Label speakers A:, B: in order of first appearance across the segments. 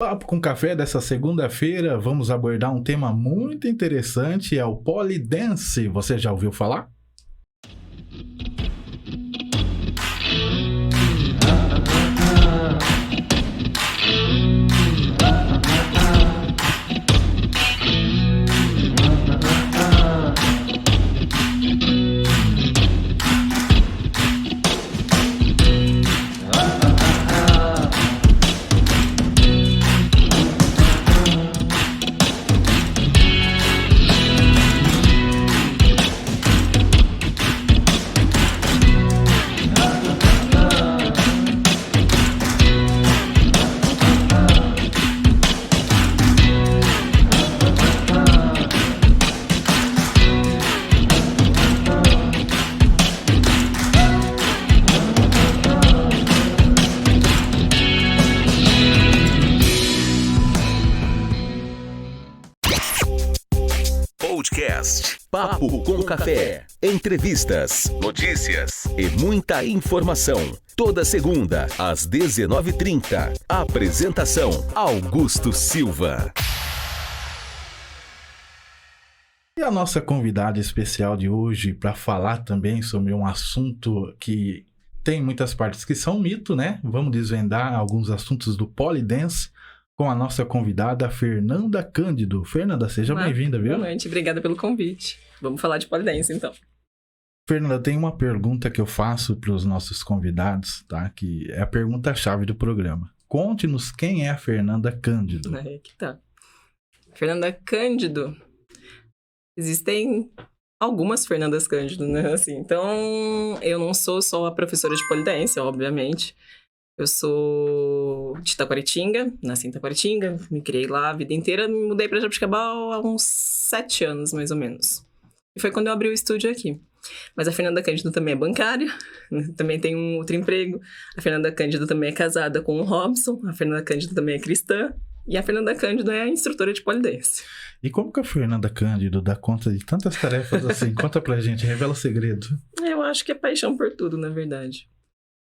A: Papo com Café dessa segunda-feira, vamos abordar um tema muito interessante, é o Polydance. Você já ouviu falar?
B: Podcast Papo com Café. Entrevistas, notícias e muita informação. Toda segunda, às 19h30. Apresentação: Augusto Silva.
A: E a nossa convidada especial de hoje para falar também sobre um assunto que tem muitas partes que são mito, né? Vamos desvendar alguns assuntos do Polydance com a nossa convidada Fernanda Cândido. Fernanda, seja bem-vinda, viu?
C: Boa noite, obrigada pelo convite. Vamos falar de Polydance, então.
A: Fernanda, tem uma pergunta que eu faço para os nossos convidados, tá? Que é a pergunta-chave do programa. Conte-nos quem é a Fernanda Cândido.
C: Aí que tá. Fernanda Cândido. Existem algumas Fernandas Cândido, né? Assim, então, eu não sou só a professora de Polydance, obviamente. Eu sou de Taquaritinga, nasci em Taquaritinga, me criei lá a vida inteira, me mudei para Jabuticabal há uns 7 anos, mais ou menos. E foi quando eu abri o estúdio aqui. Mas a Fernanda Cândido também é bancária, também tem um outro emprego. A Fernanda Cândido também é casada com o Robson, a Fernanda Cândido também é cristã, e a Fernanda Cândido é a instrutora de Polydance.
A: E como que a Fernanda Cândido dá conta de tantas tarefas assim? Conta pra gente, revela o segredo.
C: Eu acho que é paixão por tudo, na verdade.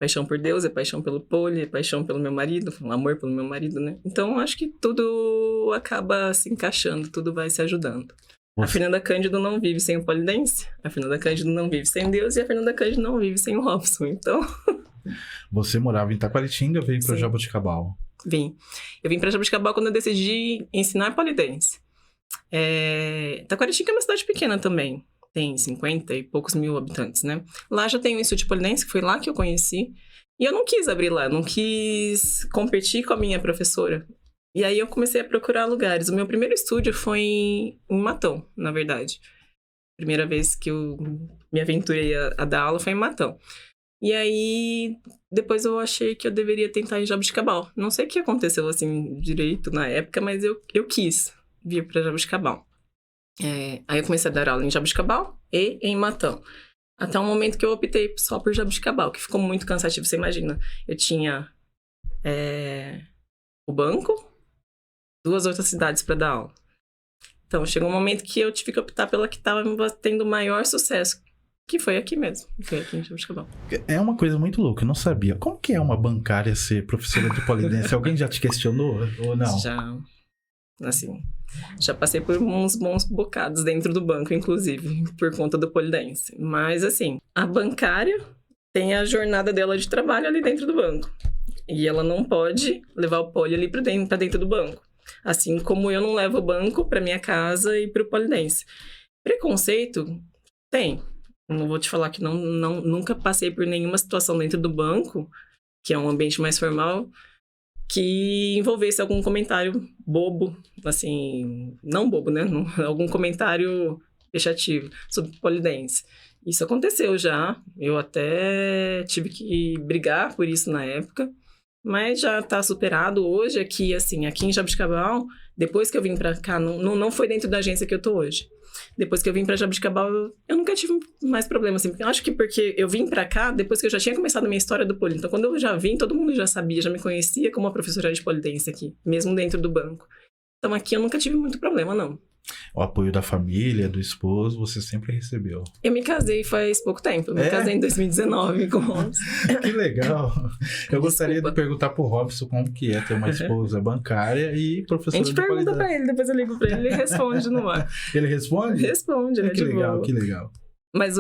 C: Paixão por Deus, é paixão pelo pole, é paixão pelo meu marido, um amor pelo meu marido, né? Então, acho que tudo acaba se encaixando, tudo vai se ajudando. A Fernanda Cândido não vive sem o Polydance, a Fernanda Cândido não vive sem Deus e a Fernanda Cândido não vive sem o Robson, então...
A: Você morava em Taquaritinga, veio para
C: Sim.
A: Jabuticabal.
C: Eu vim para Jabuticabal quando eu decidi ensinar Polydance. Taquaritinga é uma cidade pequena também. Tem 50 e poucos mil habitantes, né? Lá já tem um estúdio de Polydance, que foi lá que eu conheci. E eu não quis abrir lá, não quis competir com a minha professora. E aí eu comecei a procurar lugares. O meu primeiro estúdio foi em Matão, na verdade. Primeira vez que eu me aventurei a dar aula foi em Matão. E aí, depois eu achei que eu deveria tentar em Jabuticabal. Não sei o que aconteceu, assim, direito na época, mas eu quis vir para Jabuticabal. Aí eu comecei a dar aula em Jabuticabal e em Matão. Até um momento que eu optei só por Jabuticabal, que ficou muito cansativo, você imagina. Eu tinha o banco, 2 outras cidades para dar aula. Então, chegou um momento que eu tive que optar pela que estava tendo maior sucesso, que foi aqui mesmo, foi aqui em Jabuticabal.
A: É uma coisa muito louca, eu não sabia. Como que é uma bancária ser professora de Polydance? Alguém já te questionou ou não?
C: Já, assim, já passei por uns bons bocados dentro do banco, inclusive, por conta do Polydance. Mas, assim, a bancária tem a jornada dela de trabalho ali dentro do banco. E ela não pode levar o pole ali pra dentro do banco. Assim como eu não levo o banco pra minha casa e pro Polydance. Preconceito? Tem. Não vou te falar que nunca passei por nenhuma situação dentro do banco, que é um ambiente mais formal, que envolvesse algum comentário bobo, assim, não bobo, né? Algum comentário vexativo sobre Polydance. Isso aconteceu já, eu até tive que brigar por isso na época, mas já tá superado hoje aqui, assim, aqui em Jabuticabal, depois que eu vim pra cá, não foi dentro da agência que eu tô hoje. Depois que eu vim pra Jabuticabal, eu nunca tive mais problema, assim. Eu acho que porque eu vim pra cá, depois que eu já tinha começado a minha história do pole. Então, quando eu já vim, todo mundo já sabia, já me conhecia como uma professora de Polydance aqui, mesmo dentro do banco. Então, aqui eu nunca tive muito problema, não.
A: O apoio da família, do esposo, você sempre recebeu.
C: Eu me casei faz pouco tempo. Eu me casei em 2019 com o Robson.
A: Que legal. Eu gostaria de perguntar pro Robson como que é ter uma esposa bancária e professora
C: de poli-dance. A gente pergunta pra ele, depois eu ligo pra ele e ele responde no ar.
A: Ele responde?
C: Responde, ele é
A: que legal, que legal.
C: Mas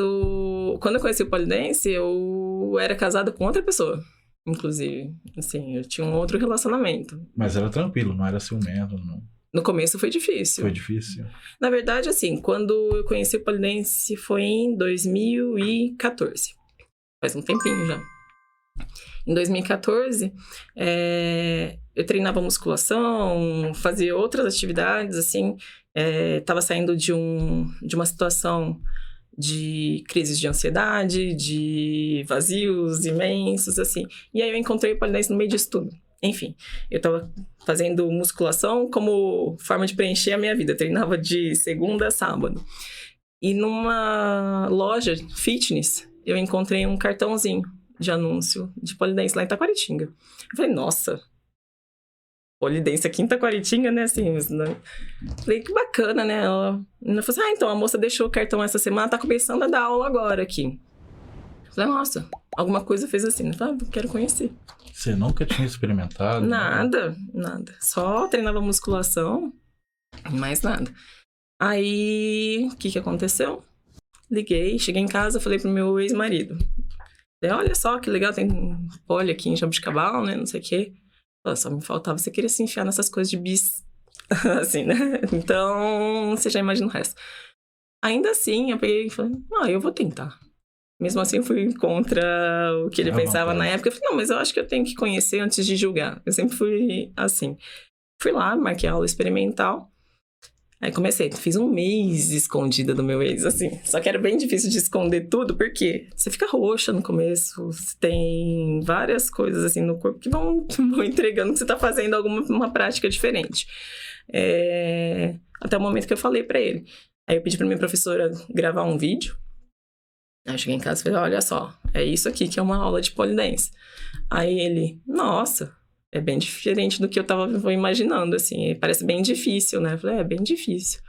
C: quando eu conheci o poli-dance, eu era casada com outra pessoa, inclusive. Assim, eu tinha um outro relacionamento.
A: Mas era tranquilo, não era ciumento, não...
C: No começo foi difícil.
A: Foi difícil?
C: Na verdade, assim, quando eu conheci o poli-dance foi em 2014. Faz um tempinho já. Em 2014, eu treinava musculação, fazia outras atividades, assim. Tava saindo de uma situação de crises de ansiedade, de vazios imensos, assim. E aí eu encontrei o poli-dance no meio disso tudo. Enfim, eu tava fazendo musculação como forma de preencher a minha vida. Eu treinava de segunda a sábado. E numa loja fitness, eu encontrei um cartãozinho de anúncio de poli-dance lá em Taquaritinga. Eu falei, nossa, poli-dance aqui em Taquaritinga, né? Assim, né? Falei, que bacana, né? Ela falou assim, então, a moça deixou o cartão essa semana, tá começando a dar aula agora aqui. Eu falei, nossa, alguma coisa fez assim. Eu falei, quero conhecer.
A: Você nunca tinha experimentado?
C: Nada. Só treinava musculação, mais nada. Aí, o que aconteceu? Liguei, cheguei em casa, falei pro meu ex-marido. Falei, olha só que legal, tem poli aqui em Jabuticabal, né, não sei o quê. Só me faltava você querer se enfiar nessas coisas de bis, assim, né? Então, você já imagina o resto. Ainda assim, eu peguei e falei, eu vou tentar. Mesmo assim, eu fui contra o que ele pensava na época. Eu falei, não, mas eu acho que eu tenho que conhecer antes de julgar. Eu sempre fui assim. Fui lá, marquei a aula experimental. Aí comecei, fiz um mês escondida do meu ex, assim. Só que era bem difícil de esconder tudo, porque você fica roxa no começo, você tem várias coisas assim no corpo que vão entregando que você tá fazendo uma prática diferente. Até o momento que eu falei pra ele. Aí eu pedi pra minha professora gravar um vídeo. Aí eu cheguei em casa e falei, olha só, é isso aqui que é uma aula de poli-dance. Aí ele, nossa, é bem diferente do que eu tava imaginando, assim, parece bem difícil, né? Eu falei, é bem difícil.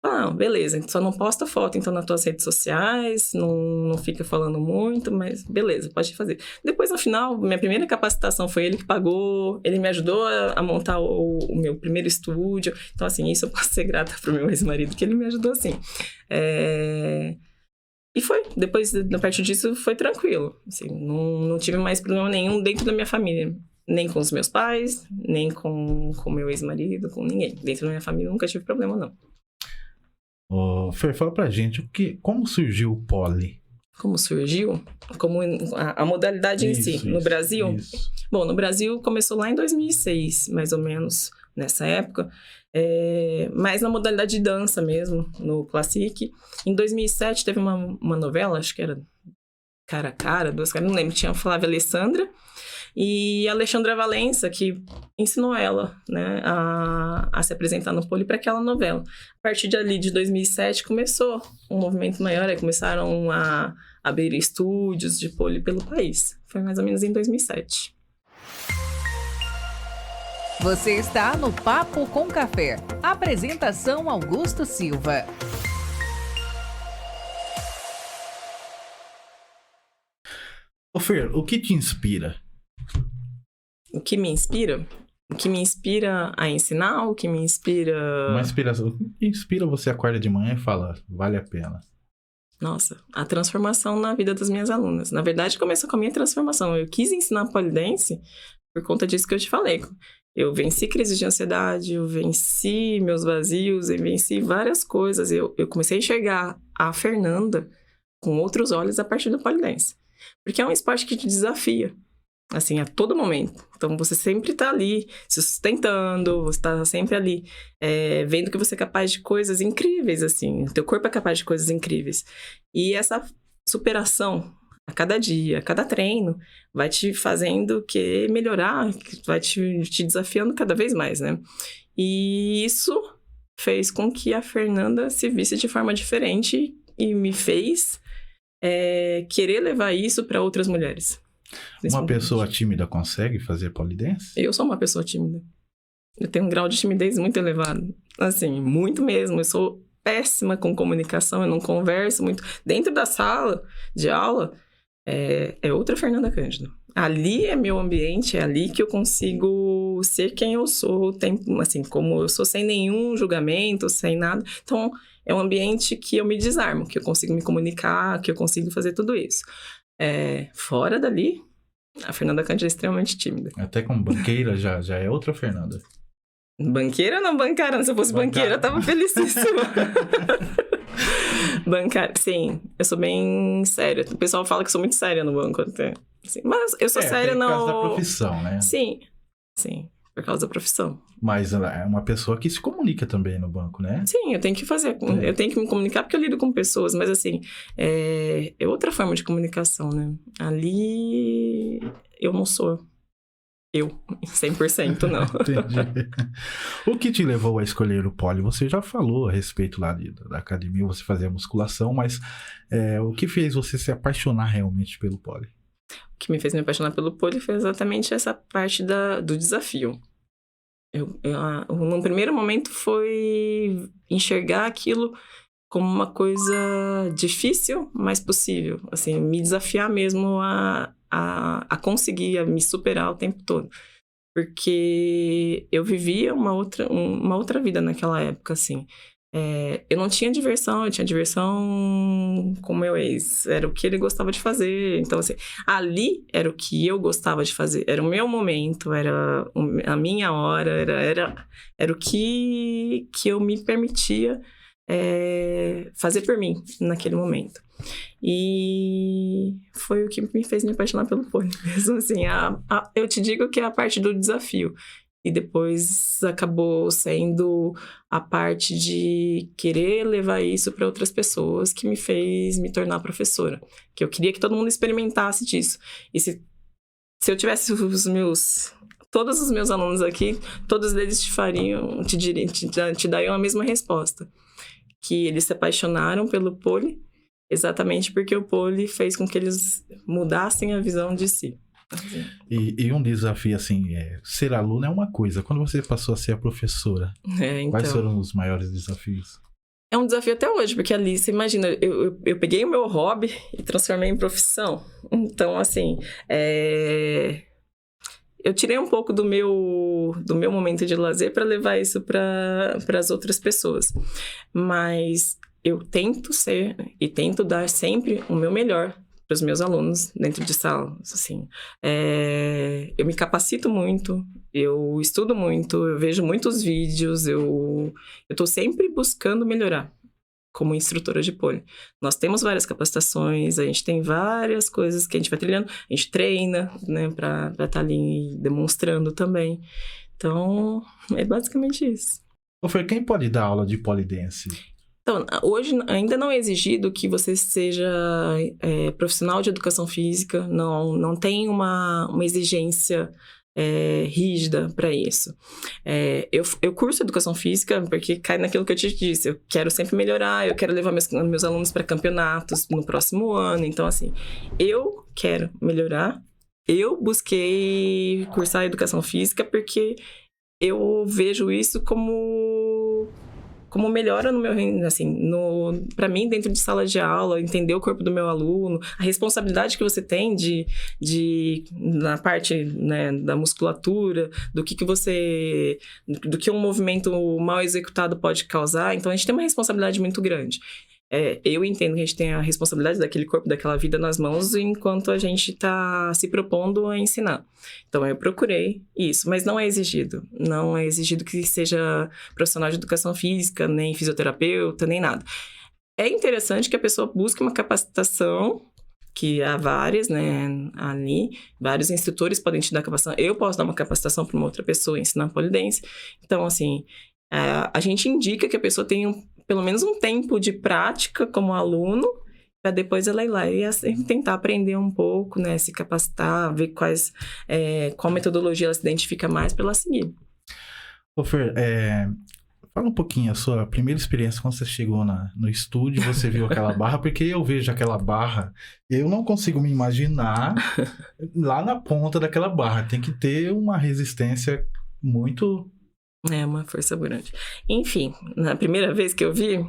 C: Não, beleza, só não posta foto, então, nas tuas redes sociais, não fica falando muito, mas beleza, pode fazer. Depois, no final, minha primeira capacitação foi ele que pagou, ele me ajudou a montar o meu primeiro estúdio, então, assim, isso eu posso ser grata pro meu ex-marido, que ele me ajudou, assim. E foi, depois, a partir disso, foi tranquilo. Assim, não tive mais problema nenhum dentro da minha família. Nem com os meus pais, nem com o meu ex-marido, com ninguém. Dentro da minha família, nunca tive problema, não.
A: Fer, fala pra gente, como surgiu o poli?
C: Como surgiu? Como a modalidade em si, no Brasil?
A: Isso.
C: Bom, no Brasil começou lá em 2006, mais ou menos, nessa época. Mais na modalidade de dança mesmo, no Classic. Em 2007 teve uma novela, acho que era Cara a Cara, Duas Caras, não lembro, tinha a Flávia Alessandra e a Alexandra Valença, que ensinou ela, né, a se apresentar no poli para aquela novela. A partir de 2007 começou um movimento maior, aí começaram a abrir estúdios de poli pelo país. Foi mais ou menos em 2007.
D: Você está no Papo com Café. Apresentação Augusto Silva.
A: Fer, o que te inspira?
C: O que me inspira? O que me inspira a ensinar? O que me inspira...
A: Uma inspiração. O que inspira você acorda de manhã e fala, vale a pena?
C: Nossa, a transformação na vida das minhas alunas. Na verdade, começou com a minha transformação. Eu quis ensinar poli-dance por conta disso que eu te falei. Eu venci crise de ansiedade, eu venci meus vazios, eu venci várias coisas. Eu comecei a enxergar a Fernanda com outros olhos a partir do poli-dance. Porque é um esporte que te desafia, assim, a todo momento. Então, você sempre tá ali se sustentando, você tá sempre ali vendo que você é capaz de coisas incríveis, assim. O teu corpo é capaz de coisas incríveis. E essa superação a cada dia, a cada treino, vai te fazendo melhorar, vai te desafiando cada vez mais, né? E isso fez com que a Fernanda se visse de forma diferente e me fez querer levar isso para outras mulheres.
A: Uma pessoa tímida consegue fazer poli-dance?
C: Eu sou uma pessoa tímida. Eu tenho um grau de timidez muito elevado. Assim, muito mesmo. Eu sou péssima com comunicação, eu não converso muito. Dentro da sala de aula, é outra Fernanda Cândido. Ali é meu ambiente, é ali que eu consigo ser quem eu sou, assim, como eu sou, sem nenhum julgamento, sem nada. Então, é um ambiente que eu me desarmo, que eu consigo me comunicar, que eu consigo fazer tudo isso. Fora dali, a Fernanda Cândido é extremamente tímida.
A: Até como banqueira já é outra Fernanda.
C: Banqueira ou não bancária? Se eu fosse banqueira, eu tava felicíssima. Bancária, sim. Eu sou bem séria. O pessoal fala que eu sou muito séria no banco até. Assim, mas eu sou séria
A: por
C: não...
A: causa da profissão, né?
C: Sim, por causa da profissão.
A: Mas ela é uma pessoa que se comunica também no banco, né?
C: Sim, eu tenho que fazer. Eu tenho que me comunicar porque eu lido com pessoas. Mas assim, é outra forma de comunicação, né? Ali, eu não sou... Eu, 100% não.
A: Entendi. O que te levou a escolher o poli? Você já falou a respeito lá da academia, você fazia musculação, mas o que fez você se apaixonar realmente pelo poli?
C: O que me fez me apaixonar pelo poli foi exatamente essa parte do desafio. No primeiro momento foi enxergar aquilo como uma coisa difícil, mas possível. Assim, me desafiar mesmo a conseguir me superar o tempo todo. Porque eu vivia uma outra vida naquela época, assim. Eu não tinha diversão, eu tinha diversão com meu ex. Era o que ele gostava de fazer. Então, assim, ali era o que eu gostava de fazer. Era o meu momento, era a minha hora, era o que eu me permitia fazer por mim naquele momento. E foi o que me fez me apaixonar pelo poli mesmo, assim, eu te digo que é a parte do desafio. E depois acabou sendo a parte de querer levar isso para outras pessoas que me fez me tornar professora. Que eu queria que todo mundo experimentasse disso. E se eu tivesse todos os meus alunos aqui, todos eles te dariam a mesma resposta. Que eles se apaixonaram pelo poli exatamente porque o poli fez com que eles mudassem a visão de si.
A: E um desafio, assim, ser aluno é uma coisa. Quando você passou a ser a professora,
C: então,
A: quais foram os maiores desafios?
C: É um desafio até hoje, porque ali, você imagina, eu peguei o meu hobby e transformei em profissão. Então, assim, eu tirei um pouco do meu momento de lazer para levar isso para as outras pessoas. Mas eu tento ser e tento dar sempre o meu melhor para os meus alunos dentro de sala, assim. Eu me capacito muito, eu estudo muito, eu vejo muitos vídeos, eu estou sempre buscando melhorar como instrutora de poli. Nós temos várias capacitações, a gente tem várias coisas que a gente vai trilhando, a gente treina, né, para estar ali demonstrando também. Então, é basicamente isso.
A: Quem pode dar aula de pole dance?
C: Então, hoje ainda não é exigido que você seja profissional de educação física, não tem uma exigência rígida para isso. Eu curso educação física porque cai naquilo que eu te disse, eu quero sempre melhorar, eu quero levar meus alunos para campeonatos no próximo ano, então assim, eu quero melhorar, eu busquei cursar educação física porque eu vejo isso como melhora no meu, assim, para mim, dentro de sala de aula, entender o corpo do meu aluno, a responsabilidade que você tem na parte, né, da musculatura, do que um movimento mal executado pode causar. Então, a gente tem uma responsabilidade muito grande. Eu entendo que a gente tem a responsabilidade daquele corpo, daquela vida nas mãos, enquanto a gente está se propondo a ensinar. Então, eu procurei isso, mas não é exigido. Não é exigido que seja profissional de educação física, nem fisioterapeuta, nem nada. É interessante que a pessoa busque uma capacitação, que há várias, né, ali. Vários instrutores podem te dar capacitação. Eu posso dar uma capacitação para uma outra pessoa ensinar pole dance. Então, assim, a gente indica que a pessoa tenha pelo menos um tempo de prática como aluno, para depois ela ir lá e assim, tentar aprender um pouco, né? Se capacitar, ver qual metodologia ela se identifica mais para ela seguir.
A: Ô Fer, fala um pouquinho a sua primeira experiência quando você chegou no estúdio, você viu aquela barra, porque eu vejo aquela barra, eu não consigo me imaginar lá na ponta daquela barra. Tem que ter uma resistência muito
C: É uma força grande. Enfim, na primeira vez que eu vi,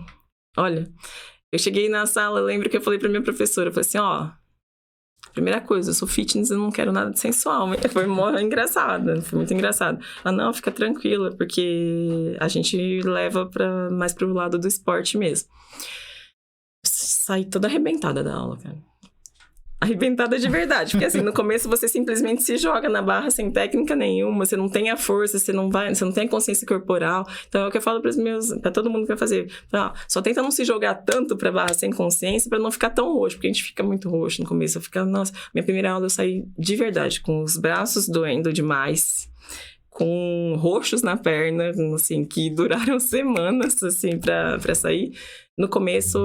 C: olha, eu cheguei na sala, eu lembro que eu falei pra minha professora, eu falei assim, ó, primeira coisa, eu sou fitness, eu não quero nada de sensual. Foi muito engraçado, foi muito engraçado. Ah, não, fica tranquila, porque a gente leva mais pro lado do esporte mesmo. Saí toda arrebentada da aula, cara. Arrebentada de verdade, porque assim, no começo você simplesmente se joga na barra sem técnica nenhuma, você não tem a força, você não tem a consciência corporal. Então é o que eu falo pra todo mundo que vai fazer. Só tenta não se jogar tanto pra barra sem consciência pra não ficar tão roxo, porque a gente fica muito roxo no começo. Nossa, minha primeira aula eu saí de verdade, com os braços doendo demais, com roxos na perna, assim, que duraram semanas, assim, pra sair. No começo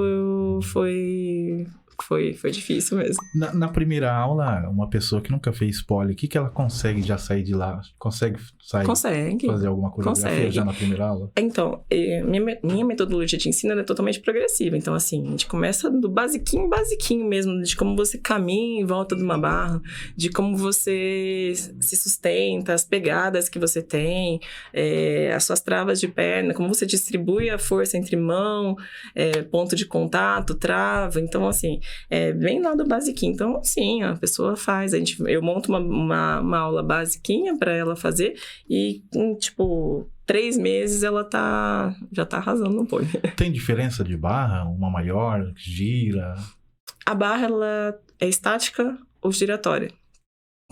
C: foi difícil mesmo.
A: Na primeira aula, uma pessoa que nunca fez pole, o que ela consegue já sair de lá? Consegue sair?
C: Consegue.
A: Fazer alguma coreografia já na primeira aula?
C: Então, minha metodologia de ensino é totalmente progressiva. Então, assim, a gente começa do basiquinho mesmo, de como você caminha em volta de uma barra, de como você se sustenta, as pegadas que você tem, as suas travas de perna, como você distribui a força entre mão, ponto de contato, trava. Então, assim, bem lá do basiquinho. Então, sim, a pessoa faz. Eu monto uma aula basiquinha para ela fazer e, em, 3 meses ela já tá arrasando no pole.
A: Tem diferença de barra? Uma maior, gira?
C: A barra, ela é estática ou giratória.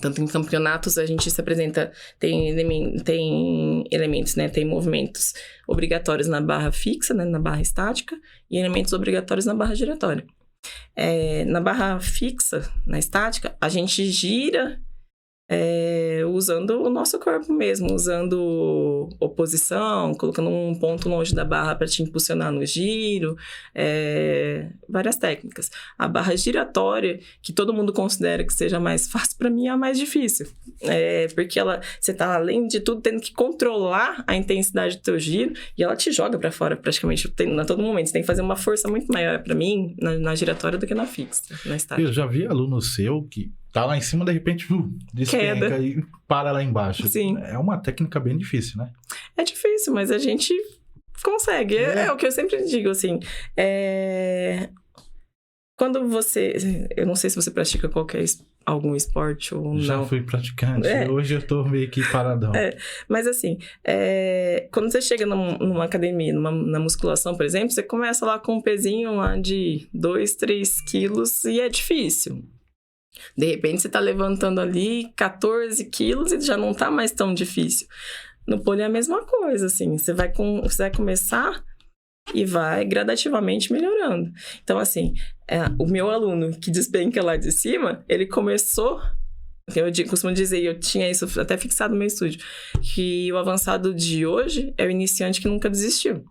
C: Tanto em campeonatos a gente se apresenta, tem elementos, né? Tem movimentos obrigatórios na barra fixa, né? Na barra estática, e elementos obrigatórios na barra giratória. Na barra fixa, na estática, a gente gira usando o nosso corpo mesmo, usando oposição, colocando um ponto longe da barra para te impulsionar no giro, várias técnicas. A barra giratória, que todo mundo considera que seja mais fácil, para mim é a mais difícil, porque você tá, além de tudo, tendo que controlar a intensidade do teu giro, e ela te joga para fora praticamente a todo momento. Você tem que fazer uma força muito maior, para mim, na giratória do que na fixa, na estática.
A: Eu já vi aluno seu que tá lá em cima, de repente, despenca e para lá embaixo.
C: Sim.
A: É uma técnica bem difícil, né?
C: É difícil, mas a gente consegue. É o que eu sempre digo, assim. Quando você... Eu não sei se você pratica algum esporte ou não.
A: Já fui praticante. Hoje eu tô meio que paradão.
C: Mas assim, quando você chega numa academia, na musculação, por exemplo, você começa lá com um pezinho lá de 2, 3 quilos e é difícil. De repente, você tá levantando ali 14 quilos e já não tá mais tão difícil. No pole é a mesma coisa, assim. Você vai começar e vai gradativamente melhorando. Então, assim, o meu aluno que despenca lá de cima, ele começou... Eu costumo dizer, eu tinha isso até fixado no meu estúdio, que o avançado de hoje é o iniciante que nunca desistiu.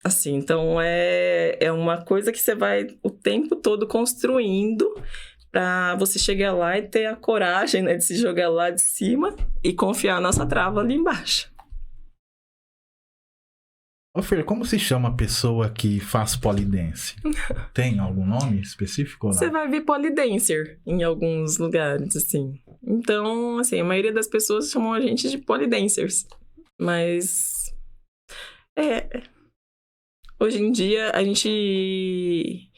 C: Assim, então, é uma coisa que você vai o tempo todo construindo para você chegar lá e ter a coragem, né, de se jogar lá de cima e confiar na sua trava ali embaixo.
A: Ô, Fer, como se chama a pessoa que faz polidense? Tem algum nome específico ou não?
C: Você vai ver polidancer em alguns lugares, assim. Então, assim, a maioria das pessoas chamam a gente de polidancers. Mas... hoje em dia, a gente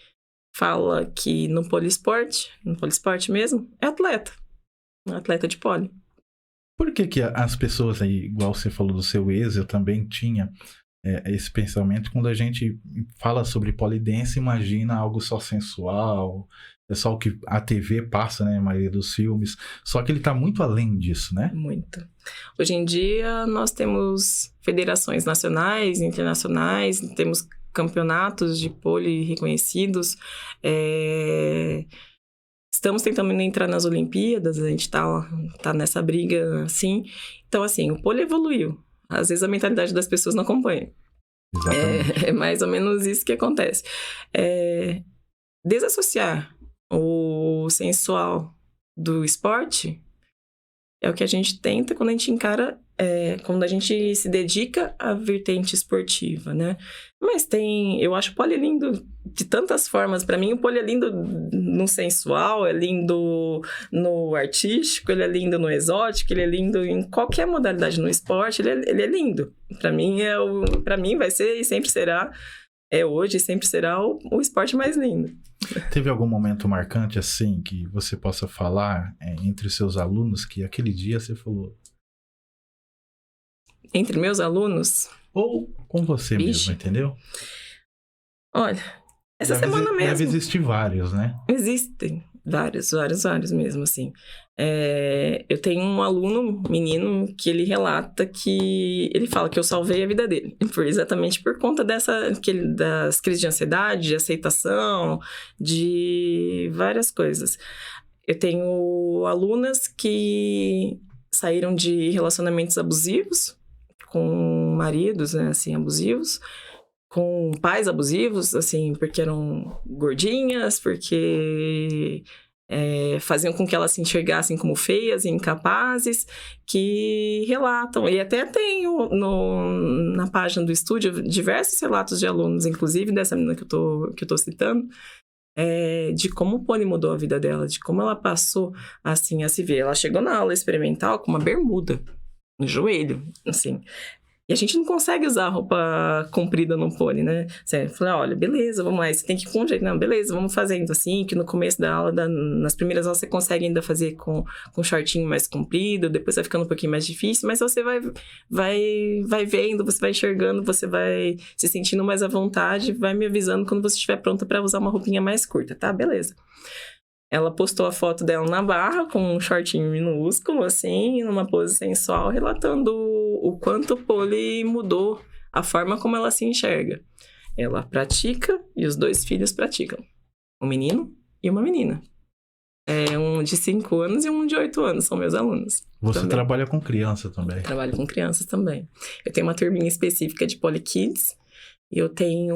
C: fala que no poliesporte mesmo, é atleta. Um atleta de pole.
A: Por que as pessoas aí, igual você falou do seu ex, eu também tinha esse pensamento, quando a gente fala sobre polidense, imagina algo só sensual, é só o que a TV passa, né, a maioria dos filmes, só que ele tá muito além disso, né? Muito.
C: Hoje em dia, nós temos federações nacionais, internacionais, temos campeonatos de pole reconhecidos, estamos tentando entrar nas Olimpíadas, a gente tá nessa briga, assim. Então, assim, o pole evoluiu. Às vezes a mentalidade das pessoas não acompanha.
A: Exatamente.
C: É mais ou menos isso que acontece. Desassociar o sensual do esporte é o que a gente tenta quando a gente encara quando a gente se dedica à vertente esportiva, né? Mas eu acho o pole lindo de tantas formas. Para mim, o pole é lindo no sensual, é lindo no artístico, ele é lindo no exótico, ele é lindo em qualquer modalidade no esporte, ele é lindo. Para mim vai ser e sempre será, hoje e sempre será o esporte mais lindo.
A: Teve algum momento marcante, assim, que você possa falar entre os seus alunos, que aquele dia você falou...
C: Entre meus alunos?
A: Ou com você mesmo, entendeu?
C: Olha, essa semana mesmo...
A: Deve existir vários, né?
C: Existem vários mesmo, assim. Eu tenho um aluno, menino, que ele relata que... Ele fala que eu salvei a vida dele. Exatamente por conta das crises de ansiedade, de aceitação, de várias coisas. Eu tenho alunas que saíram de relacionamentos abusivos, com maridos, né, assim, abusivos, com pais abusivos, assim, porque eram gordinhas, porque faziam com que elas se enxergassem como feias e incapazes, que relatam. E até tenho na página do estúdio diversos relatos de alunos, inclusive dessa menina que eu tô citando, de como o pole mudou a vida dela, de como ela passou, assim, a se ver. Ela chegou na aula experimental com uma bermuda no joelho, assim. E a gente não consegue usar roupa comprida no pole, né? Você fala, olha, beleza, vamos lá. Você tem que ir com um jeito. Não, beleza, vamos fazendo assim, que no começo da aula, nas primeiras aulas, você consegue ainda fazer com shortinho mais comprido, depois vai ficando um pouquinho mais difícil, mas você vai vendo, você vai enxergando, você vai se sentindo mais à vontade, vai me avisando quando você estiver pronta para usar uma roupinha mais curta, tá? Beleza. Ela postou a foto dela na barra, com um shortinho minúsculo, assim, numa pose sensual, relatando o quanto o pole mudou a forma como ela se enxerga. Ela pratica e os 2 filhos praticam. Um menino e uma menina. Um de 5 anos e um de 8 anos, são meus alunos.
A: Você
C: também.
A: Trabalha com criança também?
C: Trabalho com crianças também. Eu tenho uma turminha específica de Pole Kids. E eu tenho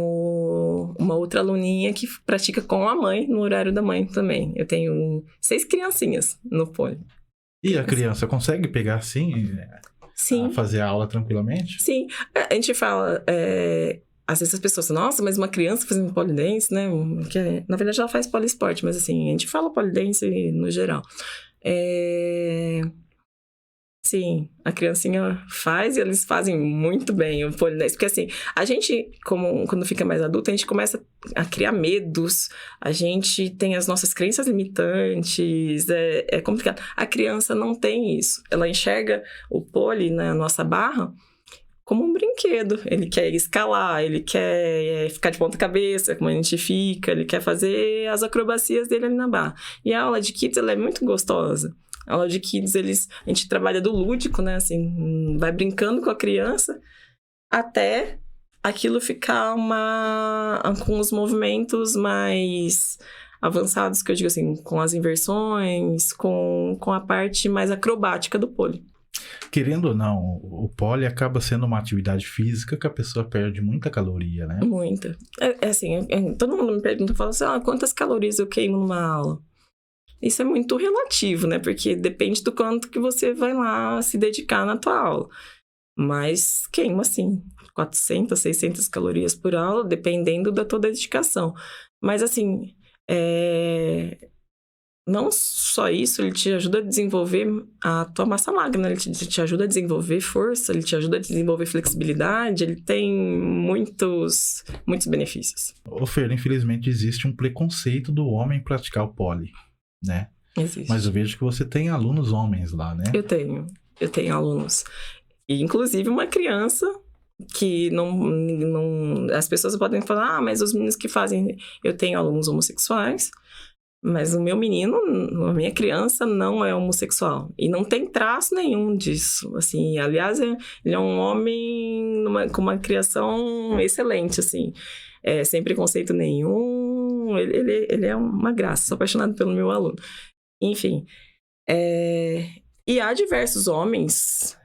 C: uma outra aluninha que pratica com a mãe, no horário da mãe também. Eu tenho 6 criancinhas no pole.
A: E a criança consegue pegar assim?
C: Sim.
A: Fazer a aula tranquilamente?
C: Sim. A gente fala... às vezes as pessoas falam, nossa, mas uma criança fazendo pole dance, né? Que, na verdade, ela faz poliesporte, mas assim, a gente fala pole dance no geral. Sim, a criancinha faz e eles fazem muito bem o pole dance. Porque assim, a gente, quando fica mais adulta, a gente começa a criar medos, a gente tem as nossas crenças limitantes, é complicado. A criança não tem isso. Ela enxerga o pole na nossa barra como um brinquedo. Ele quer escalar, ele quer ficar de ponta cabeça, como a gente fica, ele quer fazer as acrobacias dele ali na barra. E a aula de kids, ela é muito gostosa. A aula de kids, a gente trabalha do lúdico, né? Assim, vai brincando com a criança até aquilo ficar com os movimentos mais avançados, que eu digo assim, com as inversões, com a parte mais acrobática do pole.
A: Querendo ou não, o pole acaba sendo uma atividade física que a pessoa perde muita caloria, né?
C: Muita. Assim, todo mundo me pergunta, fala assim, quantas calorias eu queimo numa aula? Isso é muito relativo, né? Porque depende do quanto que você vai lá se dedicar na tua aula. Mas queima, assim, 400, 600 calorias por aula, dependendo da tua dedicação. Mas, assim, não só isso, ele te ajuda a desenvolver a tua massa magra, né? Ele te ajuda a desenvolver força, ele te ajuda a desenvolver flexibilidade, ele tem muitos benefícios.
A: Ô Fer, infelizmente existe um preconceito do homem praticar o pole, né?
C: Existe.
A: Mas eu vejo que você tem alunos homens lá, né?
C: Eu tenho alunos. E, inclusive, uma criança que não... As pessoas podem falar, mas os meninos que fazem... Eu tenho alunos homossexuais, mas o meu menino, a minha criança, não é homossexual. E não tem traço nenhum disso. Assim, aliás, ele é um homem com uma criação excelente, assim. Sem preconceito nenhum. Ele é uma graça. Sou apaixonada pelo meu aluno. Enfim. E há diversos homens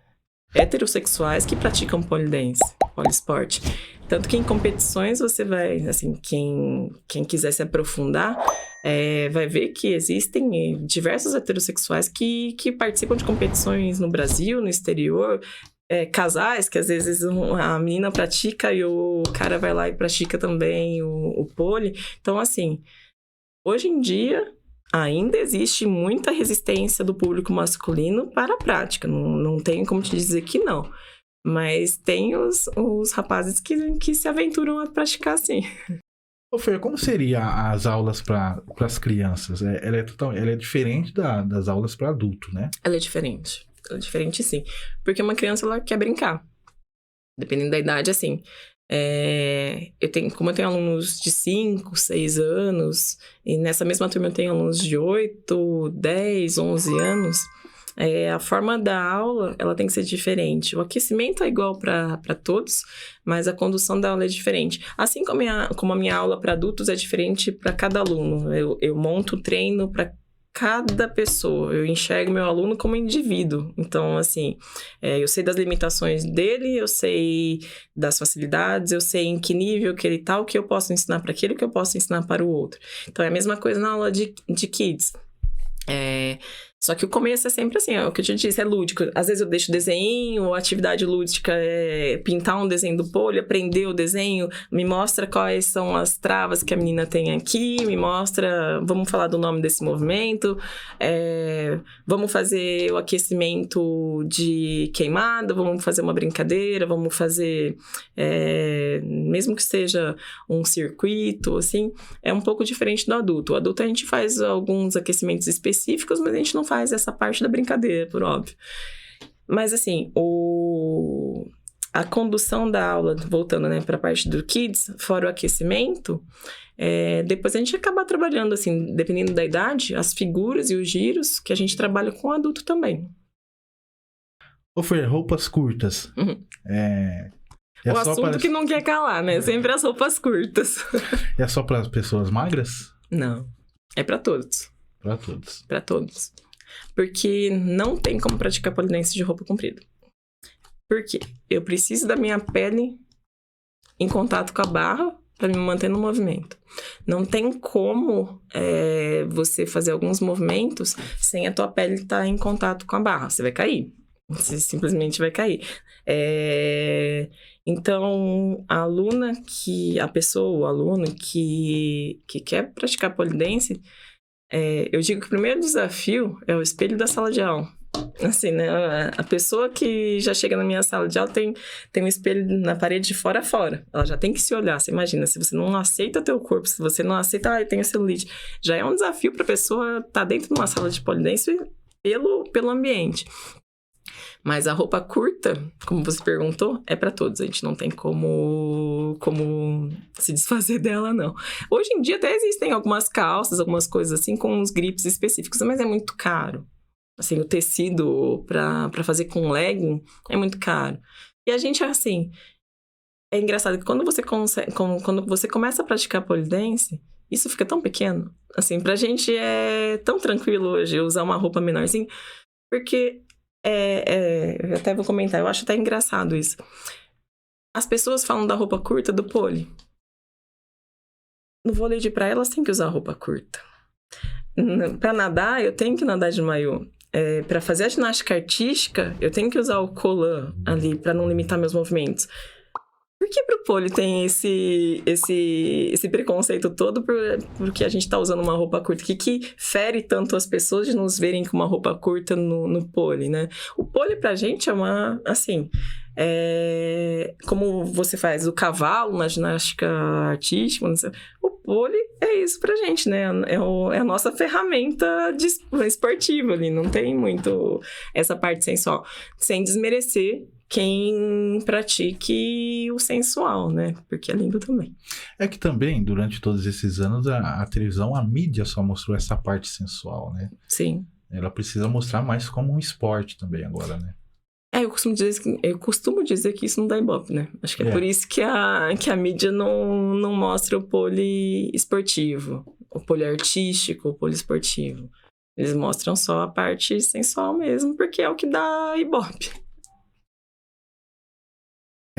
C: heterossexuais que praticam pole dance, poliesporte. Tanto que em competições você vai, assim, quem quiser se aprofundar, vai ver que existem diversos heterossexuais que participam de competições no Brasil, no exterior, casais que às vezes a menina pratica e o cara vai lá e pratica também o pole. Então, assim, hoje em dia ainda existe muita resistência do público masculino para a prática. Não tenho como te dizer que não. Mas tem os rapazes que se aventuram a praticar, sim.
A: Ô, Fer, como seria as aulas para as crianças? Ela é diferente das aulas para adulto, né?
C: Ela é diferente, sim. Porque uma criança, ela quer brincar. Dependendo da idade, assim. Como eu tenho alunos de 5, 6 anos, e nessa mesma turma eu tenho alunos de 8, 10, 11 anos, a forma da aula, ela tem que ser diferente. O aquecimento é igual para todos, mas a condução da aula é diferente. Assim como a minha aula para adultos é diferente para cada aluno. Eu monto o treino para cada pessoa. Eu enxergo meu aluno como indivíduo. Então, assim, eu sei das limitações dele, eu sei das facilidades, eu sei em que nível que ele tá, o que eu posso ensinar para aquele, o que eu posso ensinar para o outro. Então, é a mesma coisa na aula de kids. Só que o começo é sempre assim, o que eu te disse, é lúdico. Às vezes eu deixo desenho, a atividade lúdica é pintar um desenho do pole, aprender o desenho, me mostra quais são as travas que a menina tem aqui, me mostra, vamos falar do nome desse movimento, vamos fazer o aquecimento de queimada, vamos fazer uma brincadeira, vamos fazer, mesmo que seja um circuito, assim, é um pouco diferente do adulto. O adulto a gente faz alguns aquecimentos específicos, mas a gente não faz essa parte da brincadeira, por óbvio. Mas, assim, a condução da aula, voltando, né, para a parte do Kids, fora o aquecimento, depois a gente acaba trabalhando, assim, dependendo da idade, as figuras e os giros, que a gente trabalha com adulto também.
A: Ô, Fer, roupas curtas.
C: Uhum. O assunto que não quer calar, né? Sempre as roupas curtas.
A: É só para as pessoas magras?
C: Não. É para todos.
A: Para todos.
C: Para todos. Porque não tem como praticar pole dance de roupa comprida. Por quê? Eu preciso da minha pele em contato com a barra para me manter no movimento. Não tem como você fazer alguns movimentos sem a tua pele estar em contato com a barra. Você vai cair. Você simplesmente vai cair. Então, o aluno que quer praticar pole dance, eu digo que o primeiro desafio é o espelho da sala de aula. Assim, né? A pessoa que já chega na minha sala de aula tem um espelho na parede de fora a fora. Ela já tem que se olhar. Você imagina, se você não aceita teu corpo, se você não aceita, eu tenho celulite, já é um desafio para a pessoa estar dentro de uma sala de pole dance pelo ambiente. Mas a roupa curta, como você perguntou, é para todos. A gente não tem como se desfazer dela, não. Hoje em dia até existem algumas calças, algumas coisas assim, com uns grips específicos, mas é muito caro. Assim, o tecido para fazer com legging é muito caro. E a gente, assim, é engraçado que quando você começa a praticar pole dance, isso fica tão pequeno. Assim, pra gente é tão tranquilo hoje usar uma roupa menorzinha, porque eu até vou comentar, eu acho até engraçado isso. As pessoas falam da roupa curta do pole. No vôlei de praia, elas têm que usar roupa curta. Pra nadar, eu tenho que nadar de maiô. Pra fazer a ginástica artística, eu tenho que usar o colã ali pra não limitar meus movimentos. Por que pro pole tem esse preconceito todo porque a gente tá usando uma roupa curta? Que fere tanto as pessoas de nos verem com uma roupa curta no pole, né? O pole pra gente é uma, assim, como você faz o cavalo na ginástica artística, o pole é isso pra gente, né? É a nossa ferramenta esportiva ali, não tem muito essa parte sensual. Sem desmerecer quem pratique o sensual, né? Porque é lindo também.
A: É que também, durante todos esses anos, a televisão, a mídia só mostrou essa parte sensual, né?
C: Sim.
A: Ela precisa mostrar mais como um esporte também agora, né?
C: Eu costumo dizer que isso não dá ibope, né? Acho que é por isso que a mídia não mostra o pole esportivo, o pole artístico, o pole esportivo. Eles mostram só a parte sensual mesmo, porque é o que dá ibope.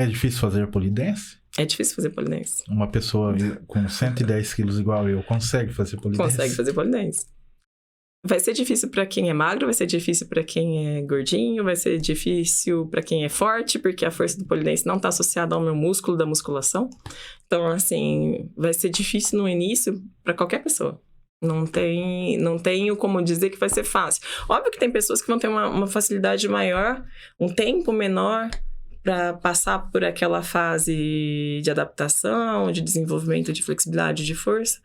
A: É difícil fazer polidense?
C: É difícil fazer polidense.
A: Uma pessoa com 110 quilos igual eu consegue fazer polidense?
C: Consegue fazer polidense. Vai ser difícil pra quem é magro, vai ser difícil pra quem é gordinho, vai ser difícil pra quem é forte, porque a força do polidense não tá associada ao meu músculo da musculação. Então, assim, vai ser difícil no início pra qualquer pessoa. Não tenho como dizer que vai ser fácil. Óbvio que tem pessoas que vão ter uma facilidade maior, um tempo menor para passar por aquela fase de adaptação, de desenvolvimento de flexibilidade, de força.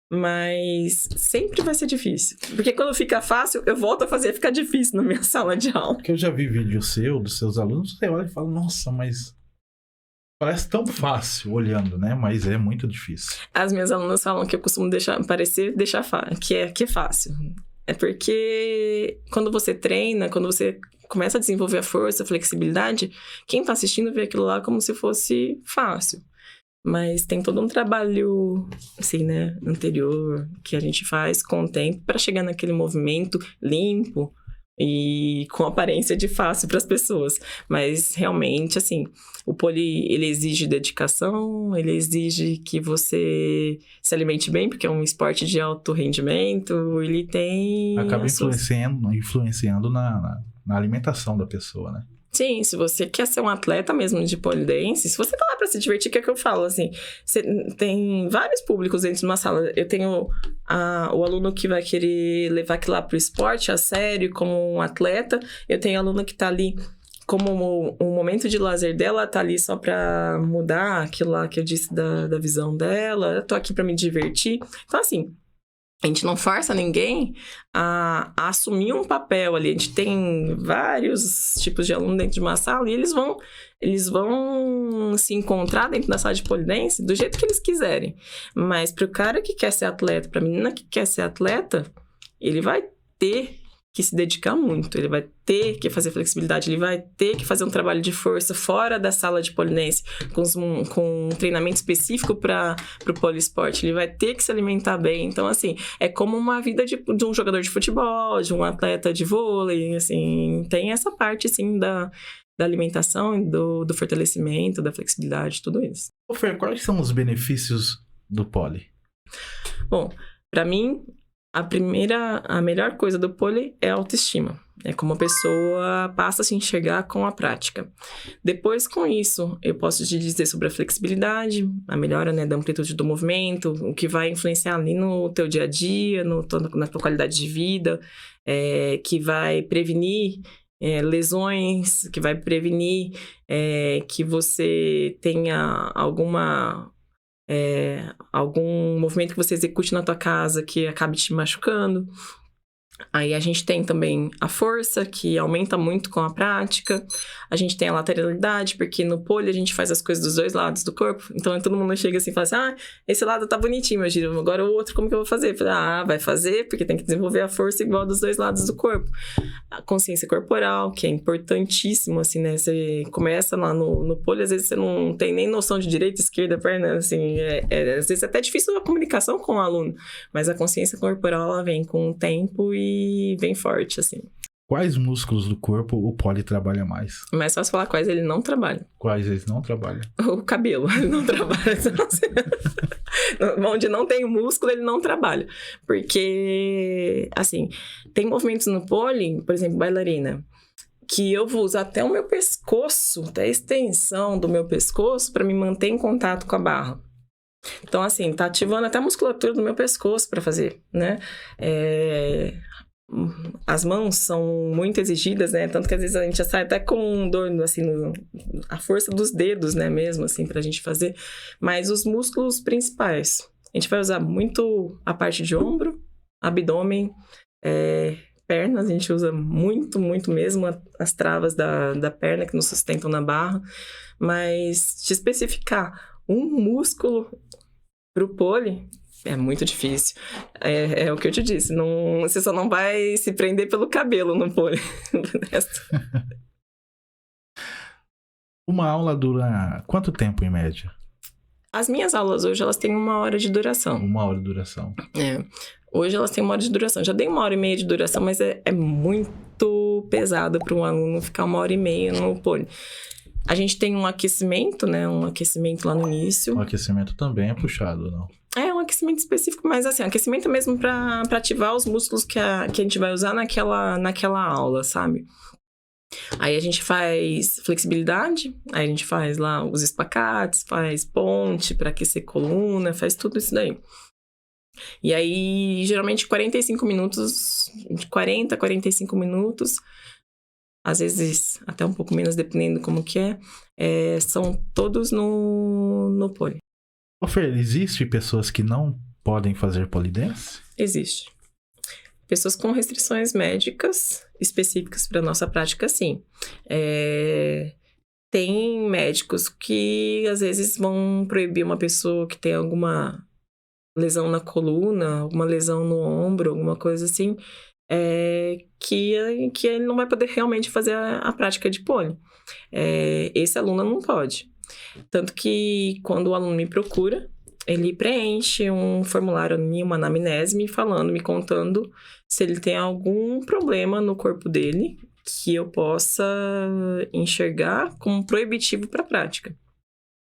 C: Mas sempre vai ser difícil. Porque quando fica fácil, eu volto a fazer ficar difícil na minha sala de aula.
A: Porque eu já vi vídeo seu, dos seus alunos, você olha e fala, nossa, mas parece tão fácil olhando, né? Mas é muito difícil.
C: As minhas alunas falam que eu costumo deixar que é fácil. É porque quando você treina, quando você começa a desenvolver a força, a flexibilidade, quem tá assistindo vê aquilo lá como se fosse fácil. Mas tem todo um trabalho, assim, né, anterior, que a gente faz com o tempo para chegar naquele movimento limpo e com aparência de fácil para as pessoas. Mas, realmente, assim, o poly, ele exige dedicação, ele exige que você se alimente bem, porque é um esporte de alto rendimento, ele tem...
A: Acaba influenciando na alimentação da pessoa, né?
C: Sim, se você quer ser um atleta mesmo de polidense, se você tá lá pra se divertir, que é o que eu falo, assim, você tem vários públicos dentro de uma sala. Eu tenho o aluno que vai querer levar aquilo lá pro esporte, a sério, como um atleta. Eu tenho aluno que tá ali como um momento de lazer dela, tá ali só pra mudar aquilo lá que eu disse da visão dela. Eu tô aqui pra me divertir. Então, assim, a gente não força ninguém a assumir um papel ali. A gente tem vários tipos de aluno dentro de uma sala e eles vão se encontrar dentro da sala de polidense do jeito que eles quiserem. Mas pro cara que quer ser atleta, pra menina que quer ser atleta, ele vai ter que se dedicar muito, ele vai ter que fazer flexibilidade, ele vai ter que fazer um trabalho de força fora da sala de polidense, com um treinamento específico para o poliesporte, ele vai ter que se alimentar bem. Então, assim, é como uma vida de um jogador de futebol, de um atleta de vôlei, assim, tem essa parte, assim, da alimentação, do fortalecimento, da flexibilidade, tudo isso.
A: Ô Fer, quais são os benefícios do poli?
C: Bom, para mim, a melhor coisa do poli é a autoestima. É como a pessoa passa a se enxergar com a prática. Depois, com isso, eu posso te dizer sobre a flexibilidade, a melhora, né, da amplitude do movimento, o que vai influenciar ali no teu dia a dia, na tua qualidade de vida, que vai prevenir lesões, que vai prevenir que você tenha algum movimento que você execute na tua casa que acabe te machucando. Aí a gente tem também a força, que aumenta muito com a prática. A gente tem a lateralidade, porque no pole a gente faz as coisas dos dois lados do corpo. Então todo mundo chega assim e fala assim, esse lado tá bonitinho, meu giro, agora o outro como que eu vou fazer? Eu falo, vai fazer, porque tem que desenvolver a força igual dos dois lados do corpo. A consciência corporal, que é importantíssimo, assim, né? Você começa lá no pole, às vezes você não tem nem noção de direita, esquerda, perna, assim, às vezes é até difícil a comunicação com o aluno, mas a consciência corporal, ela vem com o tempo e bem forte, assim.
A: Quais músculos do corpo o poli trabalha mais?
C: Mas só se falar quais ele não trabalha.
A: Quais eles não trabalham?
C: O cabelo, ele não trabalha. Onde não tem o músculo, ele não trabalha. Porque, assim, tem movimentos no poli, por exemplo, bailarina, que eu vou usar até o meu pescoço, até a extensão do meu pescoço para me manter em contato com a barra. Então, assim, tá ativando até a musculatura do meu pescoço para fazer, né? As mãos são muito exigidas, né? Tanto que às vezes a gente já sai até com dor, assim, a força dos dedos, né? Mesmo, assim, pra gente fazer. Mas os músculos principais, a gente vai usar muito a parte de ombro, abdômen, pernas, a gente usa muito, muito mesmo as travas da perna que nos sustentam na barra. Mas te especificar um músculo pro poli é muito difícil. É o que eu te disse. Você só não vai se prender pelo cabelo no poli.
A: Uma aula dura quanto tempo em média?
C: As minhas aulas hoje, elas têm 1 hora de duração.
A: 1 hora de duração.
C: Hoje elas têm 1 hora de duração. Já dei 1h30 de duração, mas é muito pesado para um aluno ficar 1h30 no poli. A gente tem um aquecimento, né? Um aquecimento lá no início.
A: O aquecimento também é puxado, não?
C: É um aquecimento específico, mas assim, aquecimento mesmo para ativar os músculos que a gente vai usar naquela aula, sabe? Aí a gente faz flexibilidade, aí a gente faz lá os espacates, faz ponte para aquecer coluna, faz tudo isso daí. E aí, geralmente, 45 minutos, de 40 a 45 minutos, às vezes até um pouco menos, dependendo como que são todos no pole.
A: Ô Fer, existe pessoas que não podem fazer pole dance?
C: Existe. Pessoas com restrições médicas específicas para nossa prática, sim. Tem médicos que, às vezes, vão proibir uma pessoa que tem alguma lesão na coluna, alguma lesão no ombro, alguma coisa assim, que ele não vai poder realmente fazer a prática de pole. Esse aluno não pode. Tanto que, quando o aluno me procura, ele preenche um formulário, uma anamnese, me contando se ele tem algum problema no corpo dele que eu possa enxergar como proibitivo para a prática.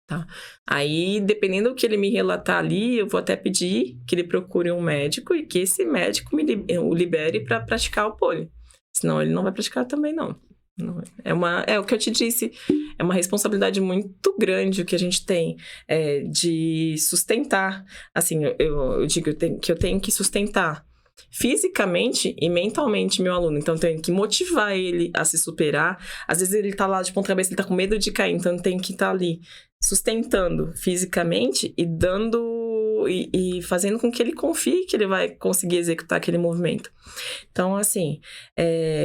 C: Tá? Aí, dependendo do que ele me relatar ali, eu vou até pedir que ele procure um médico e que esse médico o libere para praticar o pole. Senão, ele não vai praticar também, não. É o que eu te disse, é uma responsabilidade muito grande o que a gente tem de sustentar. Assim, eu digo que eu tenho que sustentar fisicamente e mentalmente meu aluno. Então, eu tenho que motivar ele a se superar. Às vezes, ele tá lá de ponta cabeça, ele tá com medo de cair. Então, eu tenho que estar ali sustentando fisicamente e dando... E fazendo com que ele confie que ele vai conseguir executar aquele movimento. Então, assim,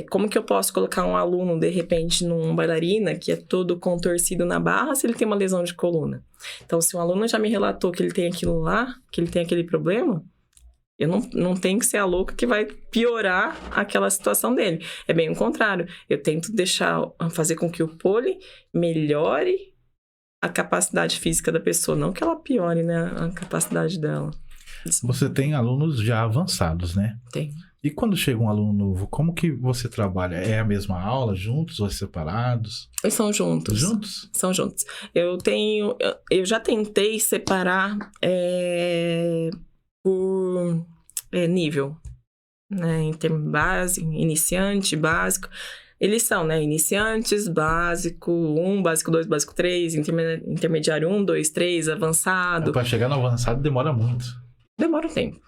C: como que eu posso colocar um aluno, de repente, num bailarina que é todo contorcido na barra se ele tem uma lesão de coluna? Então, se um aluno já me relatou que ele tem aquilo lá, que ele tem aquele problema, eu não tenho que ser a louca que vai piorar aquela situação dele. É bem o contrário. Eu tento fazer com que o pole melhore a capacidade física da pessoa, não que ela piore, né, a capacidade dela.
A: Você tem alunos já avançados, né?
C: Tem.
A: E quando chega um aluno novo, como que você trabalha? É a mesma aula, juntos ou separados?
C: Eles são juntos.
A: Juntos?
C: São juntos. Eu já tentei separar por nível, né, em termo básico, iniciante, básico. Eles são, né, iniciantes, básico 1, básico 2, básico 3, intermediário 1, 2, 3, avançado.
A: Para chegar no avançado demora muito.
C: Demora um tempo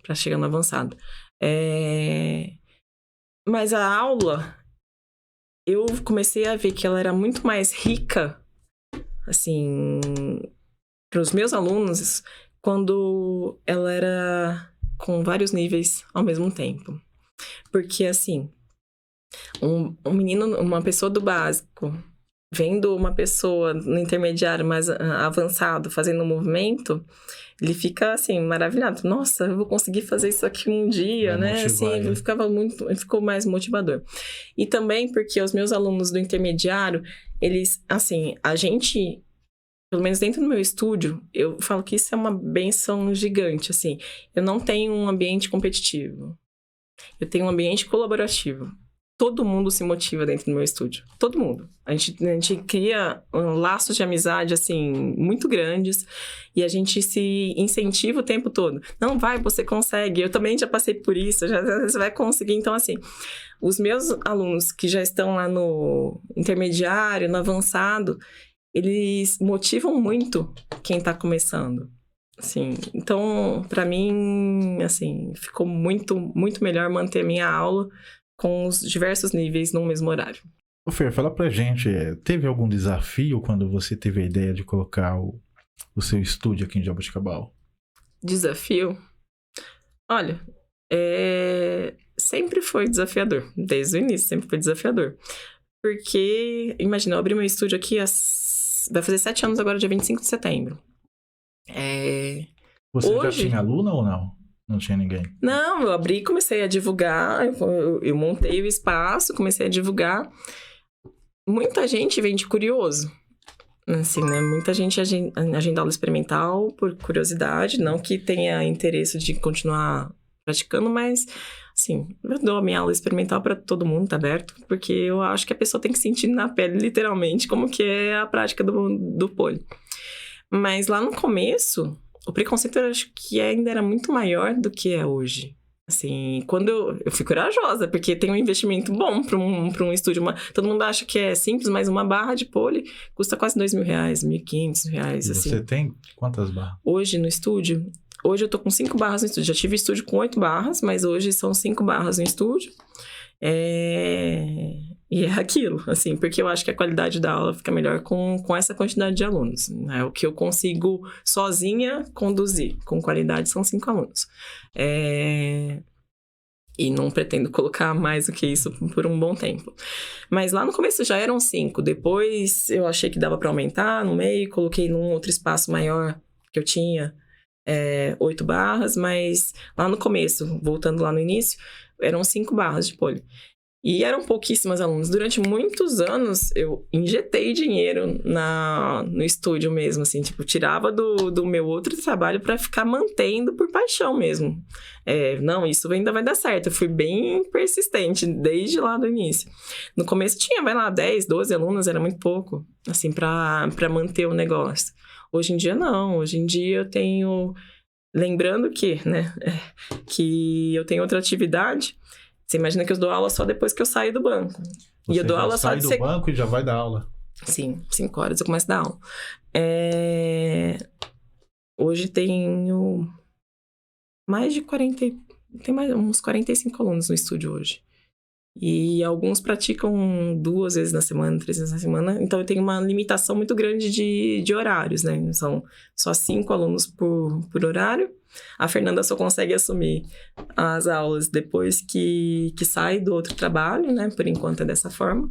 C: para chegar no avançado. Mas a aula, eu comecei a ver que ela era muito mais rica, assim, para os meus alunos, quando ela era com vários níveis ao mesmo tempo. Porque, assim, um menino, uma pessoa do básico, vendo uma pessoa no intermediário mais avançado fazendo um movimento, ele fica, assim, maravilhado. Nossa, eu vou conseguir fazer isso aqui um dia, né? Assim, ele ficou mais motivador. E também porque os meus alunos do intermediário, eles, assim, a gente... Pelo menos dentro do meu estúdio, eu falo que isso é uma benção gigante, assim. Eu não tenho um ambiente competitivo. Eu tenho um ambiente colaborativo. Todo mundo se motiva dentro do meu estúdio. Todo mundo. A gente cria laços de amizade, assim, muito grandes. E a gente se incentiva o tempo todo. Não, vai, você consegue. Eu também já passei por isso. Você vai conseguir. Então, assim, os meus alunos que já estão lá no intermediário, no avançado... eles motivam muito quem tá começando, assim. Então, para mim, assim, ficou muito, muito melhor manter minha aula com os diversos níveis no mesmo horário.
A: Ô Fer, fala pra gente, teve algum desafio quando você teve a ideia de colocar o seu estúdio aqui em Jaboticabal?
C: Desafio? Olha, sempre foi desafiador. Desde o início, sempre foi desafiador. Porque, imagina, eu abri meu estúdio aqui vai fazer 7 anos agora, dia 25 de setembro.
A: Você
C: hoje...
A: já tinha aluna ou não? Não tinha ninguém?
C: Não, eu abri e comecei a divulgar. Eu montei o espaço, comecei a divulgar. Muita gente vem de curioso. Assim, né? Muita gente agenda aula experimental por curiosidade. Não que tenha interesse de continuar praticando, mas Sim, eu dou a minha aula experimental para todo mundo, tá aberto, porque eu acho que a pessoa tem que sentir na pele, literalmente, como que é a prática do pole. Mas lá no começo, o preconceito eu acho que ainda era muito maior do que é hoje. Assim, quando eu fui corajosa, porque tem um investimento bom para um estúdio. Todo mundo acha que é simples, mas uma barra de pole custa quase R$2.000, R$1.500,
A: E
C: assim.
A: você tem quantas barras?
C: Hoje no estúdio... Hoje eu tô com 5 barras no estúdio. Já tive estúdio com 8 barras, mas hoje são 5 barras no estúdio. E é aquilo, assim, porque eu acho que a qualidade da aula fica melhor com essa quantidade de alunos. É o que eu consigo sozinha conduzir. Com qualidade são 5 alunos. E não pretendo colocar mais do que isso por um bom tempo. Mas lá no começo já eram 5. Depois eu achei que dava para aumentar no meio. Coloquei num outro espaço maior que eu tinha. 8 barras, mas lá no começo, voltando lá no início, eram 5 barras de pole. E eram pouquíssimas alunos. Durante muitos anos, eu injetei dinheiro no estúdio mesmo, assim, tipo, tirava do meu outro trabalho para ficar mantendo por paixão mesmo. Não, isso ainda vai dar certo. Eu fui bem persistente desde lá do início. No começo tinha, 10, 12 alunos, era muito pouco, assim, para manter o negócio. Hoje em dia, não. Hoje em dia, eu tenho... Lembrando que, né, que eu tenho outra atividade. Você imagina que eu dou aula só depois que eu saio do banco.
A: Você
C: e eu dou
A: já
C: aula
A: sai
C: só
A: do banco e já vai dar aula.
C: Sim, 5 horas eu começo a dar aula. Hoje tenho mais de 40... Tem mais uns 45 alunos no estúdio hoje. E alguns praticam 2 vezes na semana, 3 vezes na semana. Então, eu tenho uma limitação muito grande de horários, né? São só 5 alunos por horário. A Fernanda só consegue assumir as aulas depois que sai do outro trabalho, né? Por enquanto é dessa forma.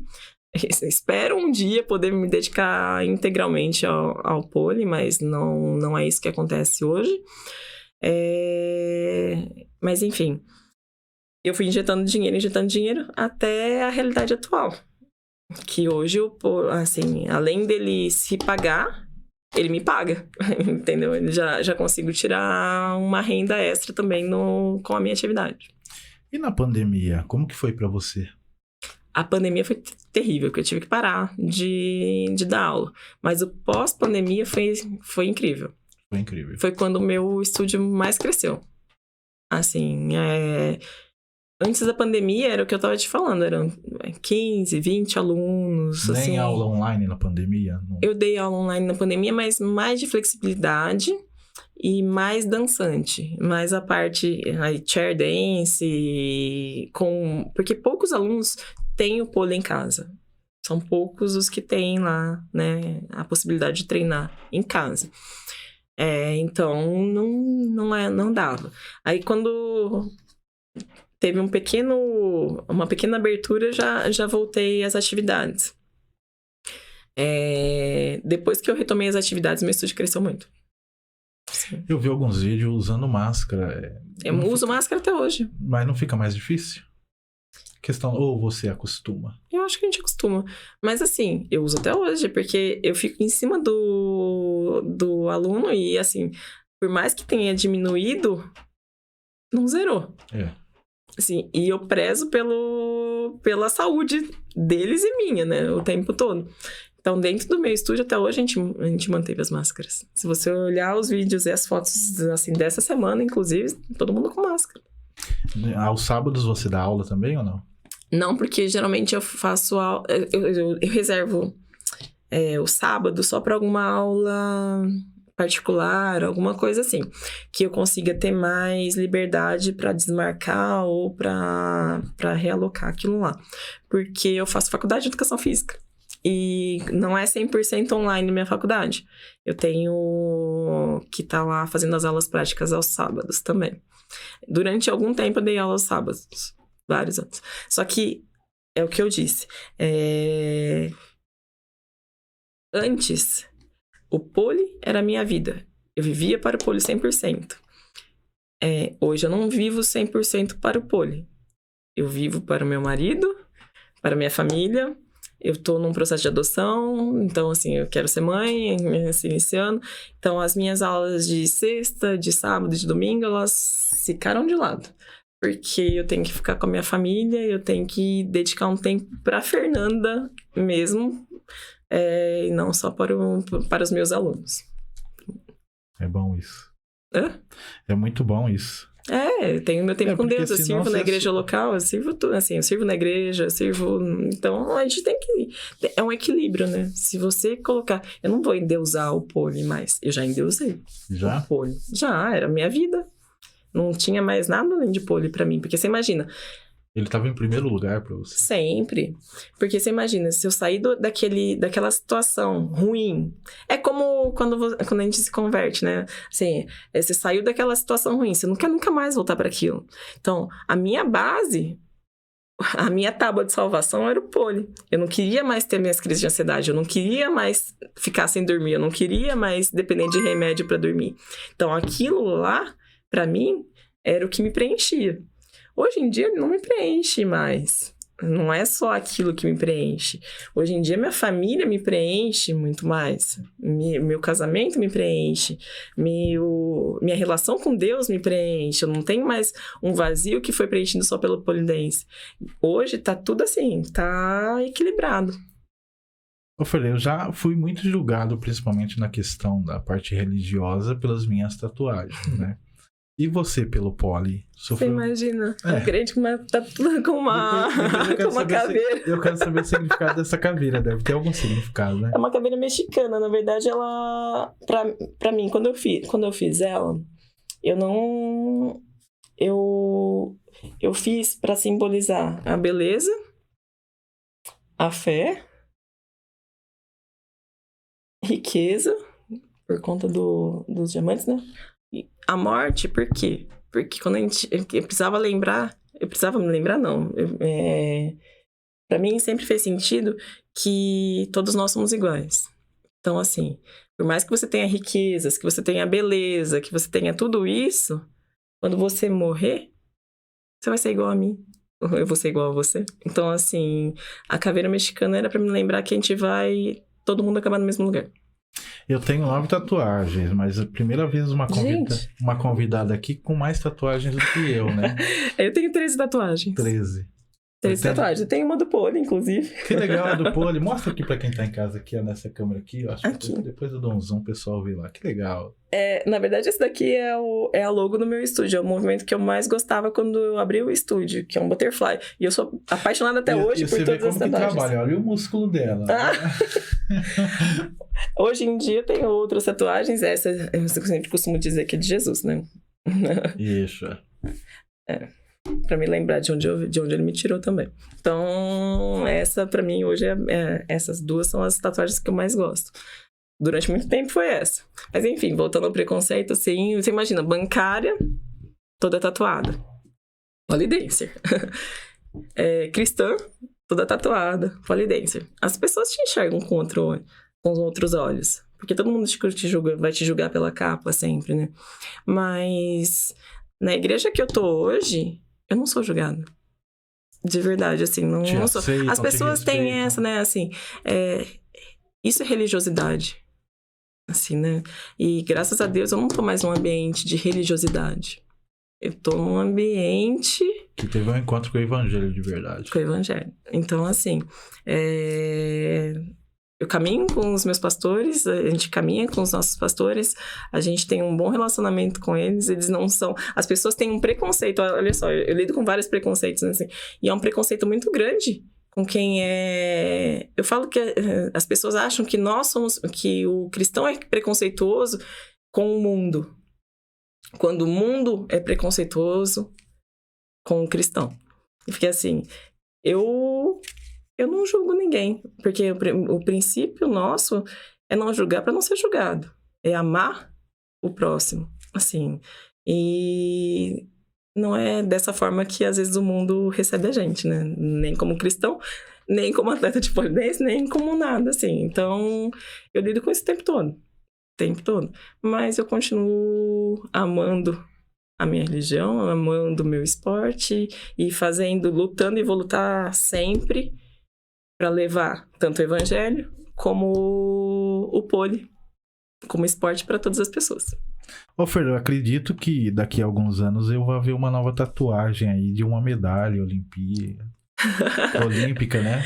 C: Espero um dia poder me dedicar integralmente ao pole, mas não é isso que acontece hoje. Mas, enfim... Eu fui injetando dinheiro até a realidade atual. Que hoje, assim, além dele se pagar, ele me paga, entendeu? Ele já consigo tirar uma renda extra também com a minha atividade.
A: E na pandemia, como que foi pra você?
C: A pandemia foi terrível, porque eu tive que parar de dar aula. Mas o pós-pandemia foi incrível.
A: Foi incrível.
C: Foi quando o meu estúdio mais cresceu. Assim, antes da pandemia, era o que eu tava te falando, eram 15, 20 alunos.
A: Nem
C: assim.
A: aula online na pandemia? Não.
C: Eu dei aula online na pandemia, mas mais de flexibilidade e mais dançante. Mais a parte chair dance, porque poucos alunos têm o pole em casa. São poucos os que têm lá, né, a possibilidade de treinar em casa. Então, não dava. Aí, quando... teve uma pequena abertura, já voltei às atividades. Depois que eu retomei as atividades, meu estúdio cresceu muito. Sim.
A: Eu vi alguns vídeos usando máscara.
C: Eu uso máscara até hoje.
A: Mas não fica mais difícil? Ou você acostuma?
C: Eu acho que a gente acostuma. Mas assim, eu uso até hoje, porque eu fico em cima do aluno e assim, por mais que tenha diminuído, não zerou. Assim, e eu prezo pela saúde deles e minha, né? O tempo todo. Então, dentro do meu estúdio, até hoje, a gente manteve as máscaras. Se você olhar os vídeos e as fotos, assim, dessa semana, inclusive, todo mundo com máscara.
A: Aos sábados você dá aula também ou não?
C: Não, porque geralmente eu faço aula... Eu reservo o sábado só para alguma aula... particular, alguma coisa assim, que eu consiga ter mais liberdade para desmarcar ou para realocar aquilo lá. Porque eu faço faculdade de educação física e não é 100% online minha faculdade. Eu tenho que estar lá fazendo as aulas práticas aos sábados também. Durante algum tempo eu dei aula aos sábados, vários anos. Só que é o que eu disse. Antes... o pole era a minha vida. Eu vivia para o pole 100%. Hoje eu não vivo 100% para o pole. Eu vivo para o meu marido, para a minha família. Eu estou num processo de adoção, então, assim, eu quero ser mãe, assim, esse ano. Então, as minhas aulas de sexta, de sábado, de domingo, elas ficaram de lado. porque eu tenho que ficar com a minha família, eu tenho que dedicar um tempo pra Fernanda mesmo, e não só para os meus alunos.
A: É bom isso.
C: Hã?
A: É muito bom isso.
C: Eu tenho meu tempo com Deus, eu sirvo na igreja local, eu sirvo tudo, assim, eu sirvo na igreja, eu sirvo... Então, a gente tem que... É um equilíbrio, né? Se você colocar... Eu não vou endeusar o pole mais, eu já endeusei.
A: Já?
C: O pole. Já, era a minha vida. Não tinha mais nada além de pole pra mim, porque você imagina...
A: Ele tava em primeiro lugar pra você.
C: Sempre. Porque você imagina, se eu sair daquela situação ruim... É como quando a gente se converte, né? Assim, você saiu daquela situação ruim, você não quer nunca mais voltar para aquilo. Então, a minha base, a minha tábua de salvação era o pole. Eu não queria mais ter minhas crises de ansiedade, eu não queria mais ficar sem dormir, eu não queria mais depender de remédio para dormir. Então, aquilo lá, para mim, era o que me preenchia. Hoje em dia, ele não me preenche mais. Não é só aquilo que me preenche. Hoje em dia, minha família me preenche muito mais. Meu casamento me preenche. Minha relação com Deus me preenche. Eu não tenho mais um vazio que foi preenchido só pelo pole dance. Hoje, tá tudo assim, tá equilibrado.
A: Eu falei, eu já fui muito julgado, principalmente na questão da parte religiosa, pelas minhas tatuagens, né? E você, pelo pole?
C: Você imagina, um crente com uma tatuagem, com uma caveira.
A: Eu quero saber o significado dessa caveira, deve ter algum significado, né?
C: É uma caveira mexicana, na verdade, ela... Pra mim, quando eu fiz ela, eu fiz pra simbolizar a beleza, a fé, riqueza, por conta dos diamantes, né? E a morte, por quê? Porque quando eu precisava me lembrar, não. Pra mim sempre fez sentido que todos nós somos iguais. Então, assim, por mais que você tenha riquezas, que você tenha beleza, que você tenha tudo isso, quando você morrer, você vai ser igual a mim. Eu vou ser igual a você. Então, assim, a caveira mexicana era pra me lembrar que a gente vai todo mundo acabar no mesmo lugar.
A: Eu tenho 9 tatuagens, mas a primeira vez uma convidada aqui com mais tatuagens do que eu, né?
C: Eu tenho 13 tatuagens.
A: 13
C: tatuagens. Eu tenho uma do pole, inclusive.
A: Que legal, a do pole. Mostra aqui pra quem tá em casa, aqui, ó, nessa câmera aqui. Ó. Acho
C: aqui.
A: Que depois eu dou um zoom, o pessoal vê lá. Que legal.
C: Na verdade, esse daqui é a logo do meu estúdio. É o movimento que eu mais gostava quando eu abri o estúdio, que é um butterfly. E eu sou apaixonada até hoje por todas as tatuagens.
A: Trabalha, olha o músculo dela.
C: Hoje em dia tem outras tatuagens. Essa eu sempre costumo dizer que é de Jesus, né?
A: Isso.
C: Pra me lembrar de onde ele me tirou também. Então, essa pra mim hoje essas duas são as tatuagens que eu mais gosto. Durante muito tempo foi essa. Mas enfim, voltando ao preconceito, assim, você imagina, bancária, toda tatuada. Pole dancer. Cristã, toda tatuada. Pole dancer. As pessoas te enxergam com os outros olhos. Porque todo mundo vai te julgar pela capa sempre, né? Mas na igreja que eu tô hoje, eu não sou julgada. De verdade, assim, não sou. As pessoas têm essa, né, assim, isso é religiosidade. Assim, né? E graças a Deus eu não tô mais num ambiente de religiosidade. Eu tô num ambiente...
A: Que teve um encontro com o evangelho de verdade.
C: Com o evangelho. Então, assim, eu caminho com os meus pastores, a gente caminha com os nossos pastores, a gente tem um bom relacionamento com eles, eles não são... As pessoas têm um preconceito, olha só, eu lido com vários preconceitos, né, assim, e é um preconceito muito grande com quem é... Eu falo que as pessoas acham que que o cristão é preconceituoso com o mundo, quando o mundo é preconceituoso com o cristão. E fica assim, eu não julgo ninguém, porque o princípio nosso é não julgar para não ser julgado. É amar o próximo, assim. E não é dessa forma que, às vezes, o mundo recebe a gente, né? Nem como cristão, nem como atleta de pole dance, nem como nada, assim. Então, eu lido com isso o tempo todo. Mas eu continuo amando a minha religião, amando o meu esporte e lutando e vou lutar sempre para levar tanto o evangelho como o pole, como esporte para todas as pessoas.
A: Ô, Fer, eu acredito que daqui a alguns anos eu vou ver uma nova tatuagem aí de uma medalha olímpica, né?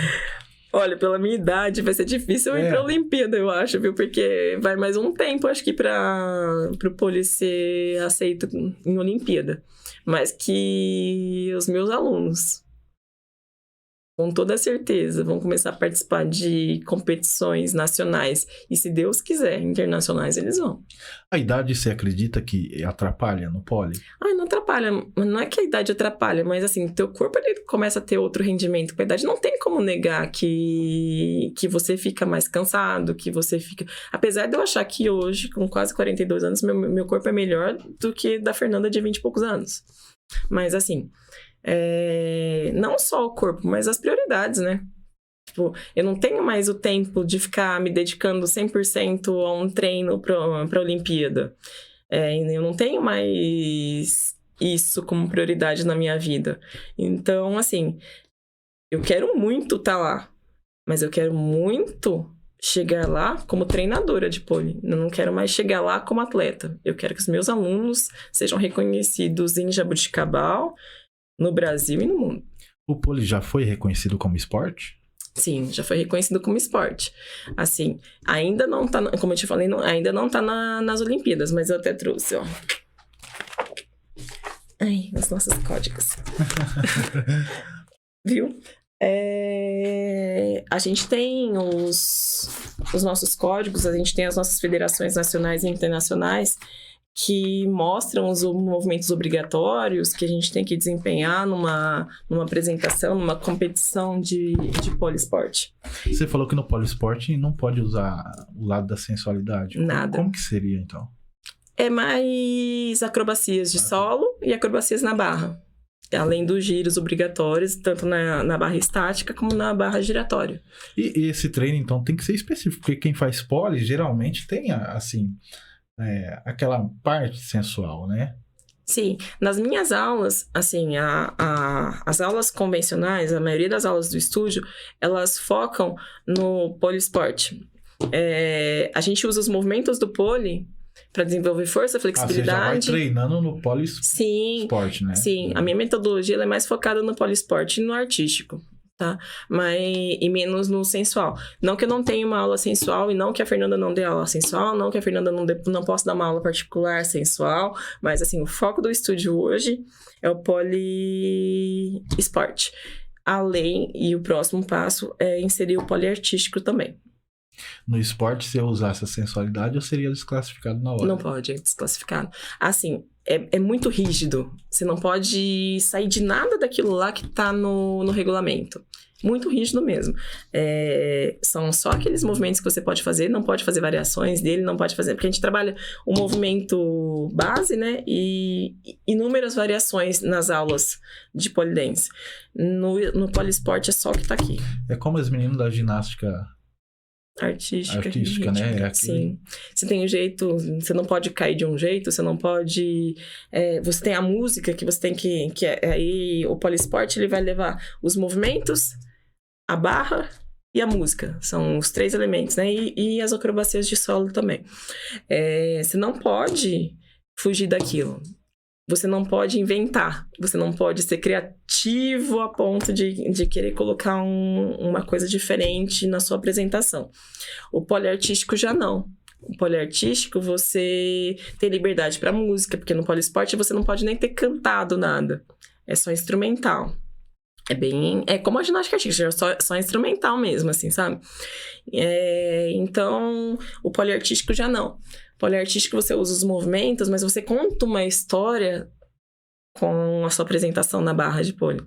C: Olha, pela minha idade vai ser difícil eu ir pra Olimpíada, eu acho, viu? Porque vai mais um tempo, acho que pro pole ser aceito em Olimpíada. Mas que os meus alunos, com toda certeza, vão começar a participar de competições nacionais. E se Deus quiser, internacionais, eles vão.
A: A idade, você acredita que atrapalha no pole?
C: Não atrapalha. Não é que a idade atrapalha, mas assim, teu corpo ele começa a ter outro rendimento. Com a idade não tem como negar que você fica mais cansado, que você fica... Apesar de eu achar que hoje, com quase 42 anos, meu corpo é melhor do que da Fernanda de 20 e poucos anos. Mas assim... não só o corpo, mas as prioridades, né? Tipo, eu não tenho mais o tempo de ficar me dedicando 100% a um treino pra Olimpíada. Eu não tenho mais isso como prioridade na minha vida. Então, assim, eu quero muito estar lá, mas eu quero muito chegar lá como treinadora de pole. Eu não quero mais chegar lá como atleta. Eu quero que os meus alunos sejam reconhecidos em Jaboticabal, no Brasil e no mundo.
A: O pole já foi reconhecido como esporte?
C: Sim, já foi reconhecido como esporte. Assim, ainda não tá, como eu te falei, ainda não tá nas Olimpíadas, mas eu até trouxe, ó. Ai, os nossos códigos. Viu? A gente tem os nossos códigos, a gente tem as nossas federações nacionais e internacionais que mostram os movimentos obrigatórios que a gente tem que desempenhar numa apresentação, numa competição de poliesporte.
A: Você falou que no poliesporte não pode usar o lado da sensualidade.
C: Nada.
A: Como que seria, então?
C: É mais acrobacias de solo e acrobacias na barra. Além dos giros obrigatórios, tanto na barra estática como na barra giratória.
A: E esse treino, então, tem que ser específico, porque quem faz pole geralmente tem, assim... aquela parte sensual, né?
C: Sim. Nas minhas aulas, assim, as aulas convencionais, a maioria das aulas do estúdio, elas focam no poliesporte. A gente usa os movimentos do pole para desenvolver força, flexibilidade.
A: Você já vai treinando no poliesporte, né?
C: Sim. A minha metodologia ela é mais focada no poliesporte e no artístico. Tá? E menos no sensual. Não que eu não tenha uma aula sensual e não que a Fernanda não dê aula sensual, não que a Fernanda não possa dar uma aula particular sensual, mas assim, o foco do estúdio hoje é o poliesporte. Além, e o próximo passo é inserir o poliartístico também.
A: No esporte, se eu usasse a sensualidade, eu seria desclassificado na hora.
C: Não pode, é desclassificado. Assim, é muito rígido. Você não pode sair de nada daquilo lá que tá no regulamento. Muito rígido mesmo. São só aqueles movimentos que você pode fazer, não pode fazer variações dele, não pode fazer... Porque a gente trabalha o movimento base, né? E inúmeras variações nas aulas de pole dance. No poliesporte é só o que tá aqui.
A: É como os meninos da ginástica... Artística, né?
C: Sim. Você tem um jeito, você não pode cair de um jeito, você não pode... você tem a música que você tem que aí o poliesporte ele vai levar os movimentos, a barra e a música. São os 3 elementos, né? E as acrobacias de solo também. Você não pode fugir daquilo. Você não pode inventar, você não pode ser criativo a ponto de querer colocar uma coisa diferente na sua apresentação. O poliartístico já não. O poliartístico você tem liberdade para música, porque no poliesporte você não pode nem ter cantado nada. É só instrumental. É como a ginástica artística, é só instrumental mesmo, assim, sabe? Então, o poliartístico já não. Poliartístico você usa os movimentos, mas você conta uma história com a sua apresentação na barra de pole.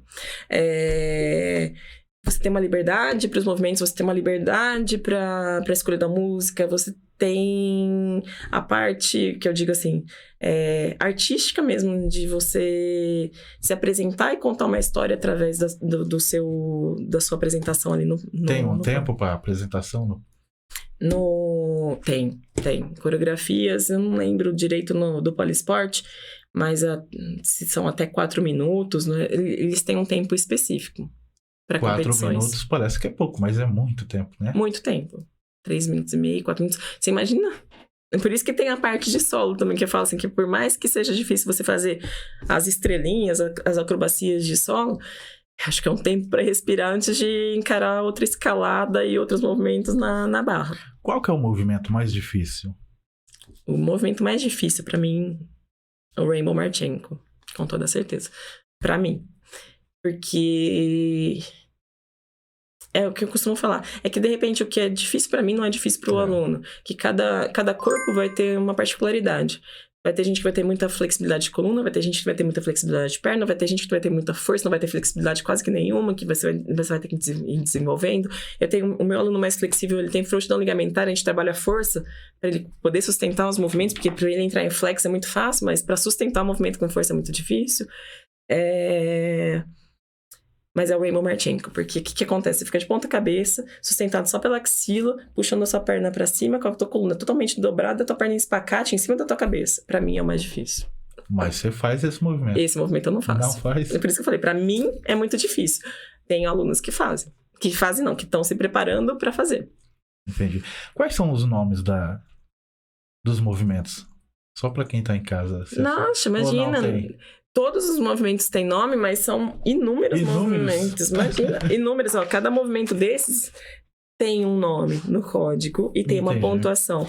C: Você tem uma liberdade para os movimentos, você tem uma liberdade para a escolha da música, você tem a parte, que eu digo assim, artística mesmo, de você se apresentar e contar uma história através da sua apresentação ali no
A: Tem um tempo para apresentação?
C: Tem coreografias, eu não lembro direito do poliesporte, mas se são até 4 minutos, né? Eles têm um tempo específico para competições.
A: 4 minutos parece que é pouco, mas é muito tempo, né?
C: Muito tempo. 3 minutos e meio, 4 minutos. Você imagina Por isso que tem a parte de solo também, que eu falo assim, que por mais que seja difícil você fazer as estrelinhas, as acrobacias de solo, acho que é um tempo para respirar antes de encarar outra escalada e outros movimentos na barra.
A: Qual que é o movimento mais difícil?
C: O movimento mais difícil para mim é o Rainbow Marchenko, com toda certeza. Para mim. Porque é o que eu costumo falar. É que, de repente, o que é difícil para mim não é difícil para o aluno. Que cada corpo vai ter uma particularidade. Vai ter gente que vai ter muita flexibilidade de coluna, vai ter gente que vai ter muita flexibilidade de perna, vai ter gente que vai ter muita força, não vai ter flexibilidade quase que nenhuma, que você vai ter que ir desenvolvendo. Eu tenho o meu aluno mais flexível, ele tem frouxidão ligamentar, a gente trabalha a força para ele poder sustentar os movimentos, porque para ele entrar em flex é muito fácil, mas para sustentar o movimento com força é muito difícil. Mas é o Rainbow Marchenko, porque o que acontece? Você fica de ponta cabeça, sustentado só pela axila, puxando a sua perna pra cima, com a tua coluna totalmente dobrada, a tua perna em espacate em cima da tua cabeça. Pra mim é o mais difícil.
A: Mas você faz esse movimento.
C: Esse movimento eu não faço.
A: Não faz?
C: É por isso que eu falei, pra mim é muito difícil. Tem alunos que fazem. Que fazem não, que estão se preparando pra fazer.
A: Entendi. Quais são os nomes dos movimentos? Só pra quem tá em casa.
C: Nossa, imagina. Todos os movimentos têm nome, mas são inúmeros movimentos. Imagina, inúmeros. Ó, cada movimento desses tem um nome no código e tem uma pontuação.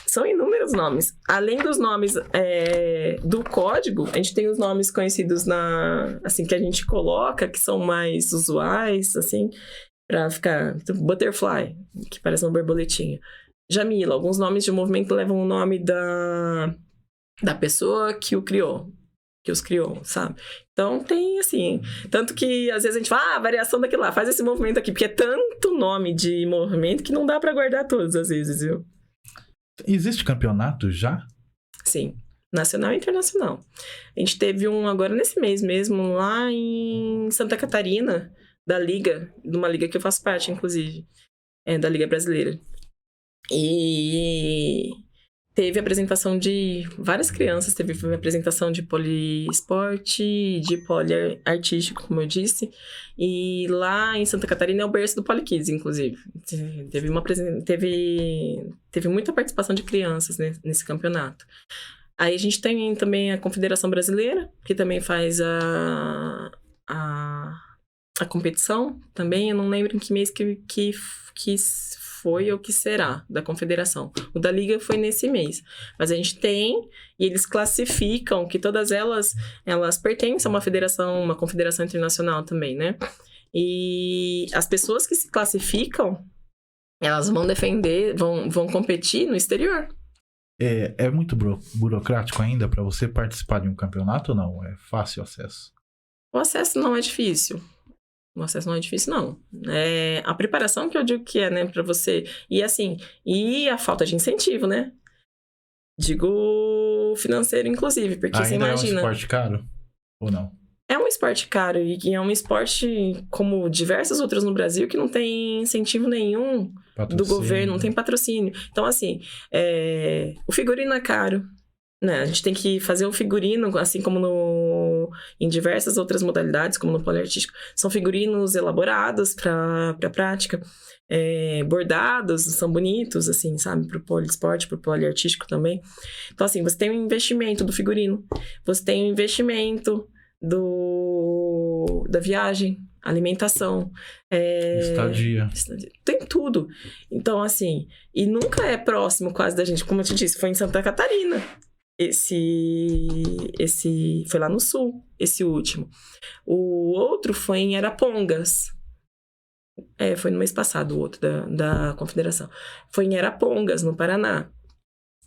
C: São inúmeros nomes. Além dos nomes do código, a gente tem os nomes conhecidos assim, que a gente coloca, que são mais usuais, assim, pra ficar... Butterfly, que parece uma borboletinha. Jamila, alguns nomes de movimento levam o nome da pessoa que o criou. Que os criou, sabe? Então tem assim, tanto que às vezes a gente fala, a variação daquilo lá, faz esse movimento aqui, porque é tanto nome de movimento que não dá pra guardar todos às vezes, viu?
A: Existe campeonato já?
C: Sim, nacional e internacional. A gente teve um agora nesse mês mesmo, lá em Santa Catarina, da Liga, de uma liga que eu faço parte, inclusive, da Liga Brasileira. E... teve apresentação de várias crianças, teve apresentação de poliesporte, de poliartístico, como eu disse. E lá em Santa Catarina é o berço do Polikids, inclusive. Teve muita participação de crianças, né, nesse campeonato. Aí a gente tem também a Confederação Brasileira, que também faz a competição. Também, eu não lembro em que mês que foi ou que será da confederação. O da Liga foi nesse mês. Mas a gente tem, e eles classificam que todas elas pertencem a uma confederação internacional também, né? E as pessoas que se classificam, elas vão defender, vão competir no exterior.
A: É muito burocrático ainda para você participar de um campeonato ou não? É fácil o acesso?
C: O acesso não é difícil. O acesso não é difícil, não. É a preparação que eu digo que é, né, pra você... E assim, e a falta de incentivo, né? Digo financeiro, inclusive, porque
A: ainda
C: você imagina...
A: é um esporte caro ou não?
C: É um esporte caro e é um esporte, como diversos outros no Brasil, que não tem incentivo nenhum do governo, não tem patrocínio. Então, assim, o figurino é caro. Né? A gente tem que fazer um figurino, assim como em diversas outras modalidades, como no poliartístico. São figurinos elaborados para prática. Bordados, são bonitos, assim, sabe? Pro poliesporte, pro poliartístico também. Então, assim, você tem um investimento do figurino. Você tem um investimento da viagem, alimentação.
A: Estadia.
C: Tem tudo. Então, assim, e nunca é próximo quase da gente. Como eu te disse, foi em Santa Catarina. Esse foi lá no sul, esse último. O outro foi em Arapongas. Foi no mês passado, o outro da confederação. Foi em Arapongas, no Paraná.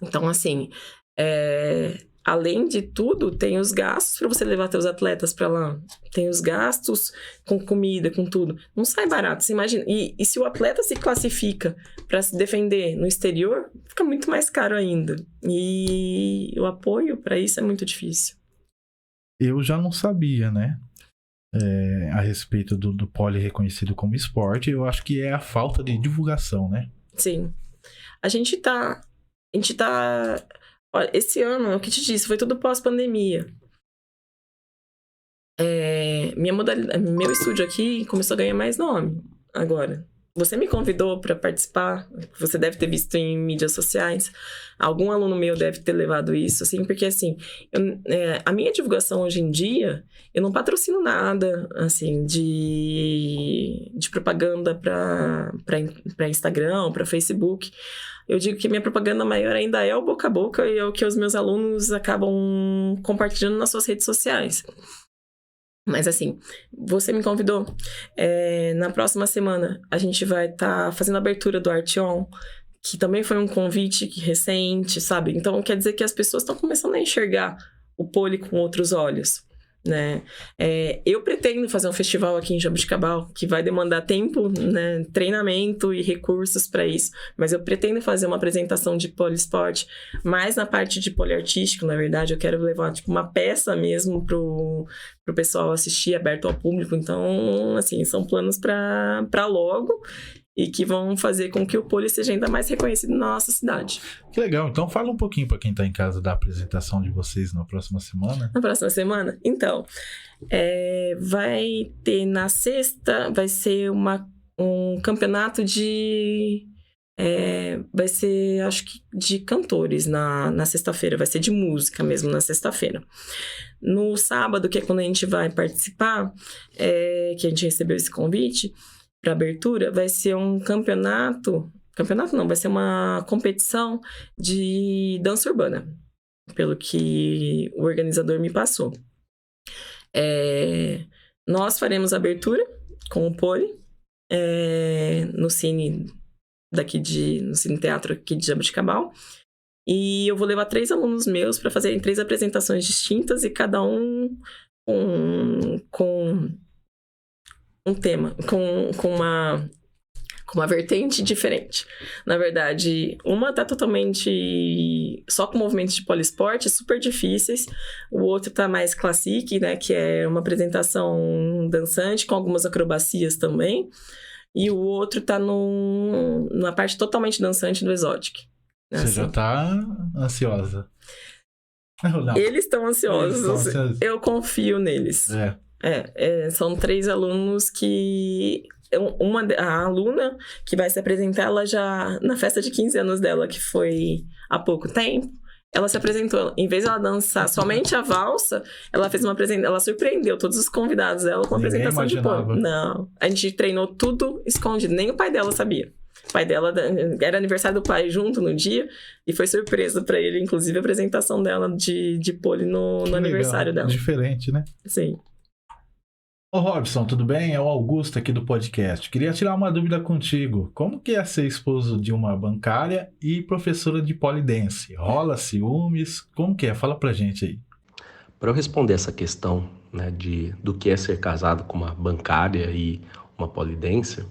C: Então, assim, além de tudo, tem os gastos para você levar seus atletas para lá. Tem os gastos com comida, com tudo. Não sai barato, você imagina. E se o atleta se classifica para se defender no exterior, fica muito mais caro ainda. E o apoio para isso é muito difícil.
A: Eu já não sabia, né? A respeito do pole reconhecido como esporte. Eu acho que é a falta de divulgação, né?
C: Sim. A gente tá... Olha, esse ano, é o que te disse, foi tudo pós-pandemia. Minha modalidade, meu estúdio aqui começou a ganhar mais nome agora. Você me convidou para participar, você deve ter visto em mídias sociais, algum aluno meu deve ter levado isso, assim, porque, assim, a minha divulgação hoje em dia, eu não patrocino nada, assim, de propaganda para Instagram, para Facebook. Eu digo que minha propaganda maior ainda é o boca a boca e é o que os meus alunos acabam compartilhando nas suas redes sociais. Mas assim, você me convidou. Na próxima semana, a gente vai estar fazendo a abertura do Arte On, que também foi um convite recente, sabe? Então, quer dizer que as pessoas estão começando a enxergar o pole com outros olhos, né? Eu pretendo fazer um festival aqui em Jaboticabal, que vai demandar tempo, né? Treinamento e recursos para isso, mas eu pretendo fazer uma apresentação de poliesporte, mais na parte de poliartístico, na verdade. Eu quero levar tipo, uma peça mesmo pro pessoal assistir, aberto ao público. Então, assim, são planos para logo e que vão fazer com que o pole seja ainda mais reconhecido na nossa cidade.
A: Que legal. Então fala um pouquinho para quem está em casa da apresentação de vocês na próxima semana.
C: Na próxima semana? Então, vai ter na sexta, vai ser um campeonato de... vai ser, acho que, de cantores na sexta-feira. Vai ser de música mesmo na sexta-feira. No sábado, que é quando a gente vai participar, que a gente recebeu esse convite para abertura, vai ser um campeonato não, vai ser uma competição de dança urbana, pelo que o organizador me passou. Nós faremos a abertura com o pole no Cine Teatro aqui de Jaboticabal, e eu vou levar 3 alunos meus para fazerem 3 apresentações distintas, e cada um com um tema, com uma vertente diferente. Na verdade, uma tá totalmente só com movimentos de poliesporte, super difíceis. O outro tá mais classique, né? Que é uma apresentação dançante com algumas acrobacias também. E o outro tá na parte totalmente dançante do Exotic.
A: Você já tá ansiosa? Não.
C: Eles estão ansiosos. Eu confio neles. São 3 alunos que... a aluna que vai se apresentar, ela já... Na festa de 15 anos dela, que foi há pouco tempo, ela se apresentou. Em vez de ela dançar somente a valsa, ela fez uma apresentação... Ela surpreendeu todos os convidados dela com a apresentação de pole. Não. A gente treinou tudo escondido. Nem o pai dela sabia. O pai dela... Era aniversário do pai junto no dia, e foi surpresa pra ele, inclusive, a apresentação dela de pole no aniversário dela.
A: Diferente, né?
C: Sim.
A: Ô Robson, tudo bem? É o Augusto aqui do podcast. Queria tirar uma dúvida contigo. Como que é ser esposo de uma bancária e professora de pole dance? Rola ciúmes? Como que é? Fala pra gente aí.
E: Para eu responder essa questão, né, do que é ser casado com uma bancária e uma pole dancer,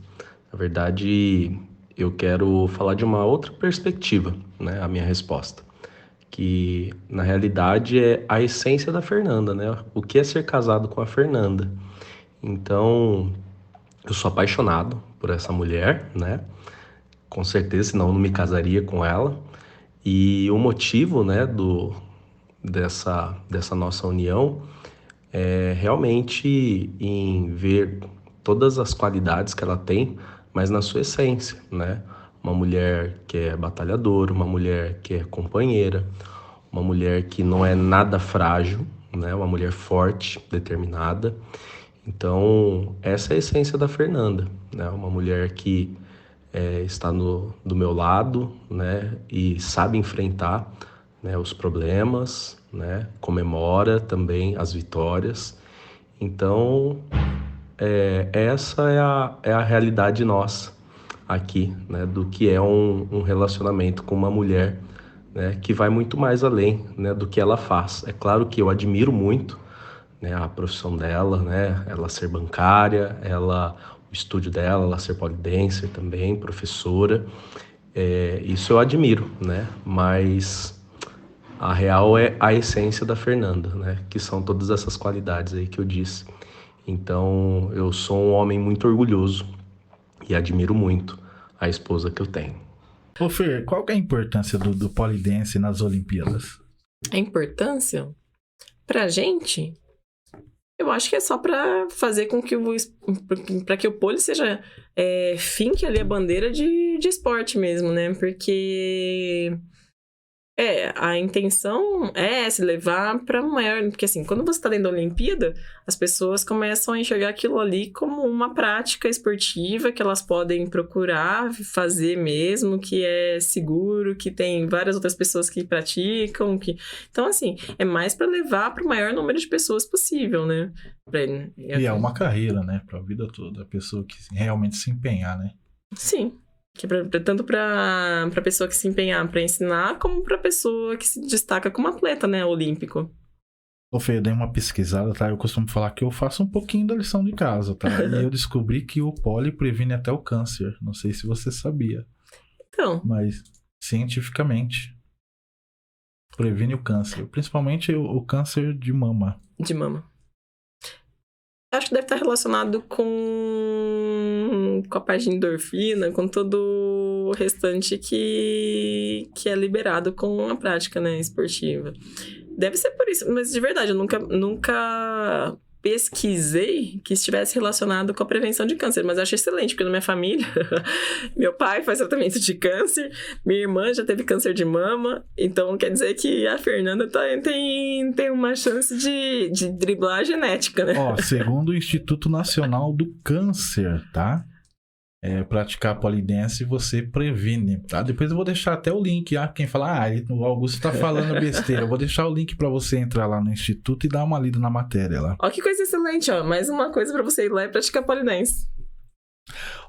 E: na verdade, eu quero falar de uma outra perspectiva, né, a minha resposta. Que, na realidade, é a essência da Fernanda, né? O que é ser casado com a Fernanda? Então, eu sou apaixonado por essa mulher, né? Com certeza, senão eu não me casaria com ela. E o motivo, né, dessa nossa união é realmente em ver todas as qualidades que ela tem, mas na sua essência, né? Uma mulher que é batalhadora, uma mulher que é companheira, uma mulher que não é nada frágil, né? Uma mulher forte, determinada. Então, essa é a essência da Fernanda, né? Uma mulher que está do meu lado, né? E sabe enfrentar, né, os problemas, né? Comemora também as vitórias. Então, essa é a realidade nossa aqui, né? Do que é um relacionamento com uma mulher, né, que vai muito mais além, né, do que ela faz. É claro que eu admiro muito, né, a profissão dela, né, ela ser bancária, o estúdio dela, ela ser pole dancer também, professora, isso eu admiro, né, mas a real é a essência da Fernanda, né, que são todas essas qualidades aí que eu disse. Então, eu sou um homem muito orgulhoso e admiro muito a esposa que eu tenho.
A: Ô Fer, qual que é a importância do pole dance nas Olimpíadas?
C: A importância? Pra gente, eu acho que é só pra fazer com que o pole seja finque ali a bandeira de esporte mesmo, né? Porque a intenção é se levar para maior... Porque assim, quando você está dentro da Olimpíada, as pessoas começam a enxergar aquilo ali como uma prática esportiva que elas podem procurar fazer mesmo, que é seguro, que tem várias outras pessoas que praticam. Então, assim, é mais para levar para o maior número de pessoas possível, né?
A: E é uma carreira, né? Para a vida toda. A pessoa que realmente se empenhar, né?
C: Sim. Tanto para a pessoa que se empenhar para ensinar, como para a pessoa que se destaca como atleta, né, olímpico.
A: Ô Fê, eu dei uma pesquisada, tá? Eu costumo falar que eu faço um pouquinho da lição de casa, tá? E eu descobri que o pólen previne até o câncer. Não sei se você sabia.
C: Então.
A: Mas, cientificamente, previne o câncer. Principalmente o câncer de mama.
C: De mama. Acho que deve estar relacionado com a parte de endorfina, com todo o restante que é liberado com a prática, né, esportiva. Deve ser por isso, mas de verdade, eu nunca pesquisei que estivesse relacionado com a prevenção de câncer, mas eu acho excelente, porque na minha família, meu pai faz tratamento de câncer, minha irmã já teve câncer de mama, então quer dizer que a Fernanda tem uma chance de driblar a genética, né?
A: Ó, segundo o Instituto Nacional do Câncer, tá? Praticar polidense você previne, tá? Depois eu vou deixar até o link, quem fala, o Augusto tá falando besteira, eu vou deixar o link pra você entrar lá no Instituto e dar uma lida na matéria lá.
C: Ó, que coisa excelente, ó, mais uma coisa pra você ir lá e praticar polidense.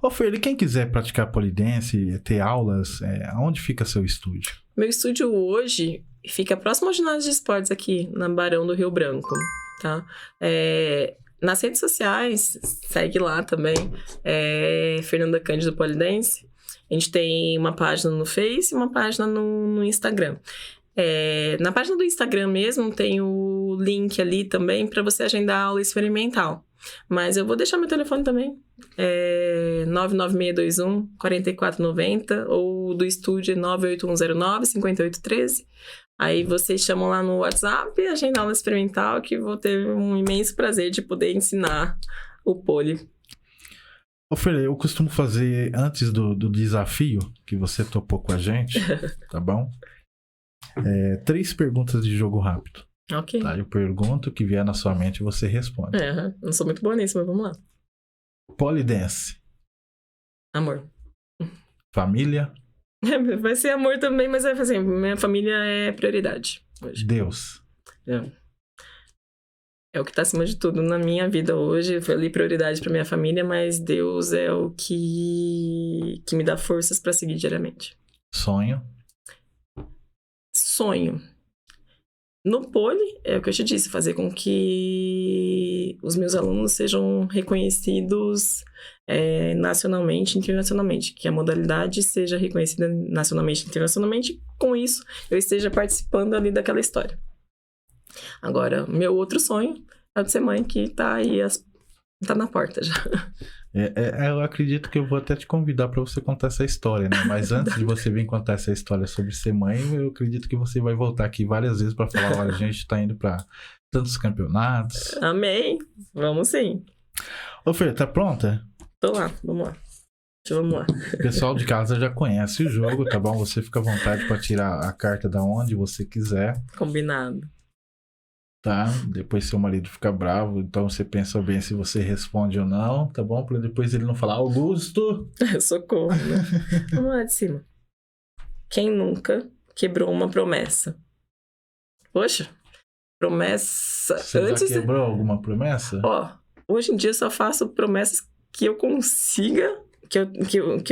A: Ô Fer, quem quiser praticar polidense, ter aulas, aonde fica seu estúdio?
C: Meu estúdio hoje fica próximo ao ginásio de esportes aqui, na Barão do Rio Branco, tá? Nas redes sociais, segue lá também, Fernanda Cândido Polidense. A gente tem uma página no Face e uma página no Instagram. Na página do Instagram mesmo tem o link ali também para você agendar a aula experimental. Mas eu vou deixar meu telefone também, 99621-4490, ou do estúdio 98109-5813. Aí vocês chamam lá no WhatsApp e agendam aula experimental, que vou ter um imenso prazer de poder ensinar o pole.
A: Ô Fer, eu costumo fazer, antes do desafio, que você topou com a gente, tá bom? 3 perguntas de jogo rápido.
C: Ok.
A: Tá? Eu pergunto, o que vier na sua mente você responde.
C: Não sou muito boa nisso, mas vamos lá.
A: Polidense.
C: Amor.
A: Família.
C: Vai ser amor também, mas assim, minha família é prioridade hoje.
A: Deus.
C: É o que tá acima de tudo na minha vida hoje. Foi ali prioridade pra minha família, mas Deus é o que me dá forças pra seguir diariamente.
A: Sonho.
C: No pole, é o que eu te disse, fazer com que os meus alunos sejam reconhecidos nacionalmente e internacionalmente, que a modalidade seja reconhecida nacionalmente e internacionalmente, com isso eu esteja participando ali daquela história. Agora, meu outro sonho é o de ser mãe, que tá aí, tá na porta já.
A: Eu acredito que eu vou até te convidar para você contar essa história, né? Mas antes de você vir contar essa história sobre ser mãe, eu acredito que você vai voltar aqui várias vezes para falar, olha, a gente tá indo para tantos campeonatos.
C: Amém! Vamos sim.
A: Ô Fer, tá pronta?
C: Tô lá, vamos lá.
A: O pessoal de casa já conhece o jogo, tá bom? Você fica à vontade para tirar a carta da onde você quiser.
C: Combinado.
A: Tá? Depois seu marido fica bravo, então você pensa bem se você responde ou não, tá bom? Pra depois ele não falar, Augusto!
C: Socorro, né? Vamos lá de cima. Quem nunca quebrou uma promessa? Poxa, promessa...
A: Você já quebrou alguma promessa?
C: Hoje em dia eu só faço promessas que eu consiga, que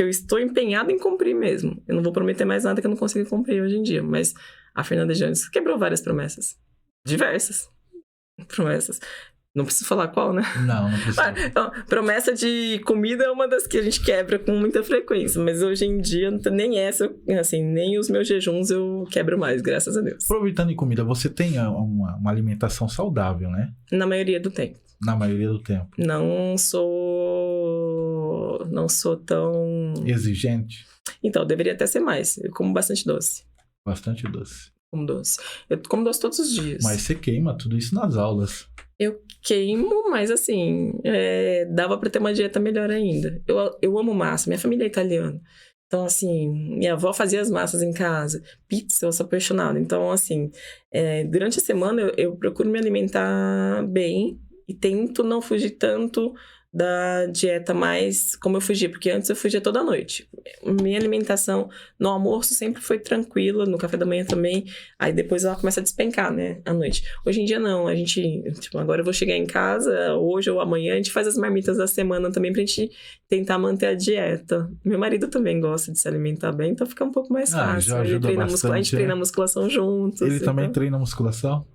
C: eu estou empenhado em cumprir mesmo. Eu não vou prometer mais nada que eu não consiga cumprir hoje em dia, mas a Fernanda Jones quebrou várias promessas. Diversas promessas. Não preciso falar qual, né?
A: Não precisa.
C: Promessa de comida é uma das que a gente quebra com muita frequência, mas hoje em dia nem essa, assim, nem os meus jejuns eu quebro mais, graças a Deus.
A: Aproveitando em comida, você tem uma alimentação saudável, né?
C: Na maioria do tempo.
A: Na maioria do tempo.
C: Não sou tão...
A: Exigente?
C: Então, deveria até ser mais. Eu como bastante doce.
A: Bastante doce.
C: Como doce. Eu como doce todos os dias.
A: Mas você queima tudo isso nas aulas.
C: Eu queimo, mas assim, dava pra ter uma dieta melhor ainda. Eu amo massa, minha família é italiana. Então, assim, minha avó fazia as massas em casa. Pizza, eu sou apaixonada. Então, assim, durante a semana eu procuro me alimentar bem e tento não fugir tanto da dieta mais como eu fugia, porque antes eu fugia toda noite. Minha alimentação no almoço sempre foi tranquila, no café da manhã também, aí depois ela começa a despencar, né, à noite. Hoje em dia não, a gente, tipo, agora eu vou chegar em casa, hoje ou amanhã, a gente faz as marmitas da semana também pra gente tentar manter a dieta. Meu marido também gosta de se alimentar bem, então fica um pouco mais fácil.
A: Já ajuda bastante,
C: a gente treina musculação juntos.
A: Ele também treina musculação?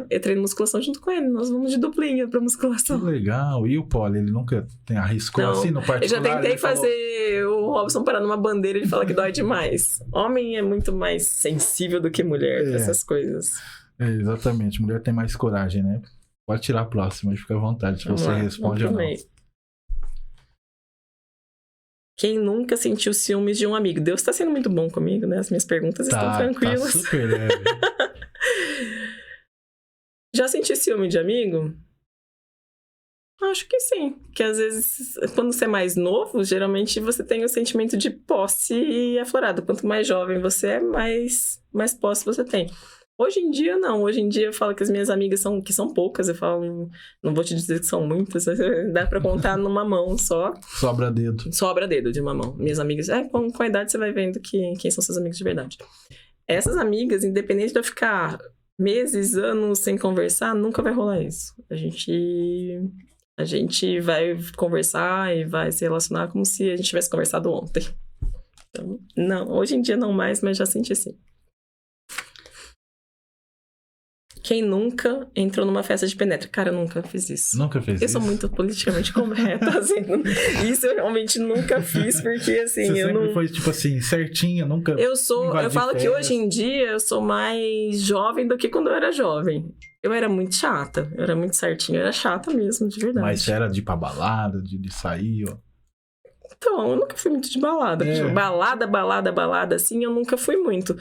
C: Eu treino musculação junto com ele, nós vamos de duplinha pra musculação.
A: Que legal, e o Poli, ele nunca arriscou
C: não,
A: assim no particular?
C: Eu já tentei fazer o Robson parar numa bandeira e ele fala que dói demais. Homem é muito mais sensível do que mulher pra essas coisas.
A: Exatamente, mulher tem mais coragem, né? Pode tirar a próxima, fica à vontade se você responde ou não.
C: Quem nunca sentiu ciúmes de um amigo? Deus tá sendo muito bom comigo, né? As minhas perguntas estão tranquilas.
A: Tá super leve.
C: Já senti ciúme de amigo? Acho que sim. Que às vezes, quando você é mais novo, geralmente você tem o sentimento de posse aflorado. Quanto mais jovem você é, mais posse você tem. Hoje em dia, não. Hoje em dia eu falo que as minhas amigas são poucas. Eu falo, não vou te dizer que são muitas. Dá pra contar numa mão só.
A: Sobra dedo.
C: Sobra dedo de uma mão. Minhas amigas, com a idade você vai vendo quem são seus amigos de verdade. Essas amigas, independente de eu ficar meses, anos sem conversar, nunca vai rolar isso. A gente vai conversar e vai se relacionar como se a gente tivesse conversado ontem. Então, não, hoje em dia não mais, mas já senti sim. Quem nunca entrou numa festa de penetra? Cara, eu nunca fiz isso.
A: Nunca fez isso?
C: Eu sou muito politicamente correta, assim. Isso eu realmente nunca fiz, porque assim,
A: Você sempre foi, tipo assim, certinha, nunca... Eu
C: falo que hoje em dia eu sou mais jovem do que quando eu era jovem. Eu era muito chata, eu era muito certinha, eu era chata mesmo, de verdade.
A: Mas você era de ir pra balada, de sair, ó?
C: Então, eu nunca fui muito de balada. Tipo, balada, assim, eu nunca fui muito.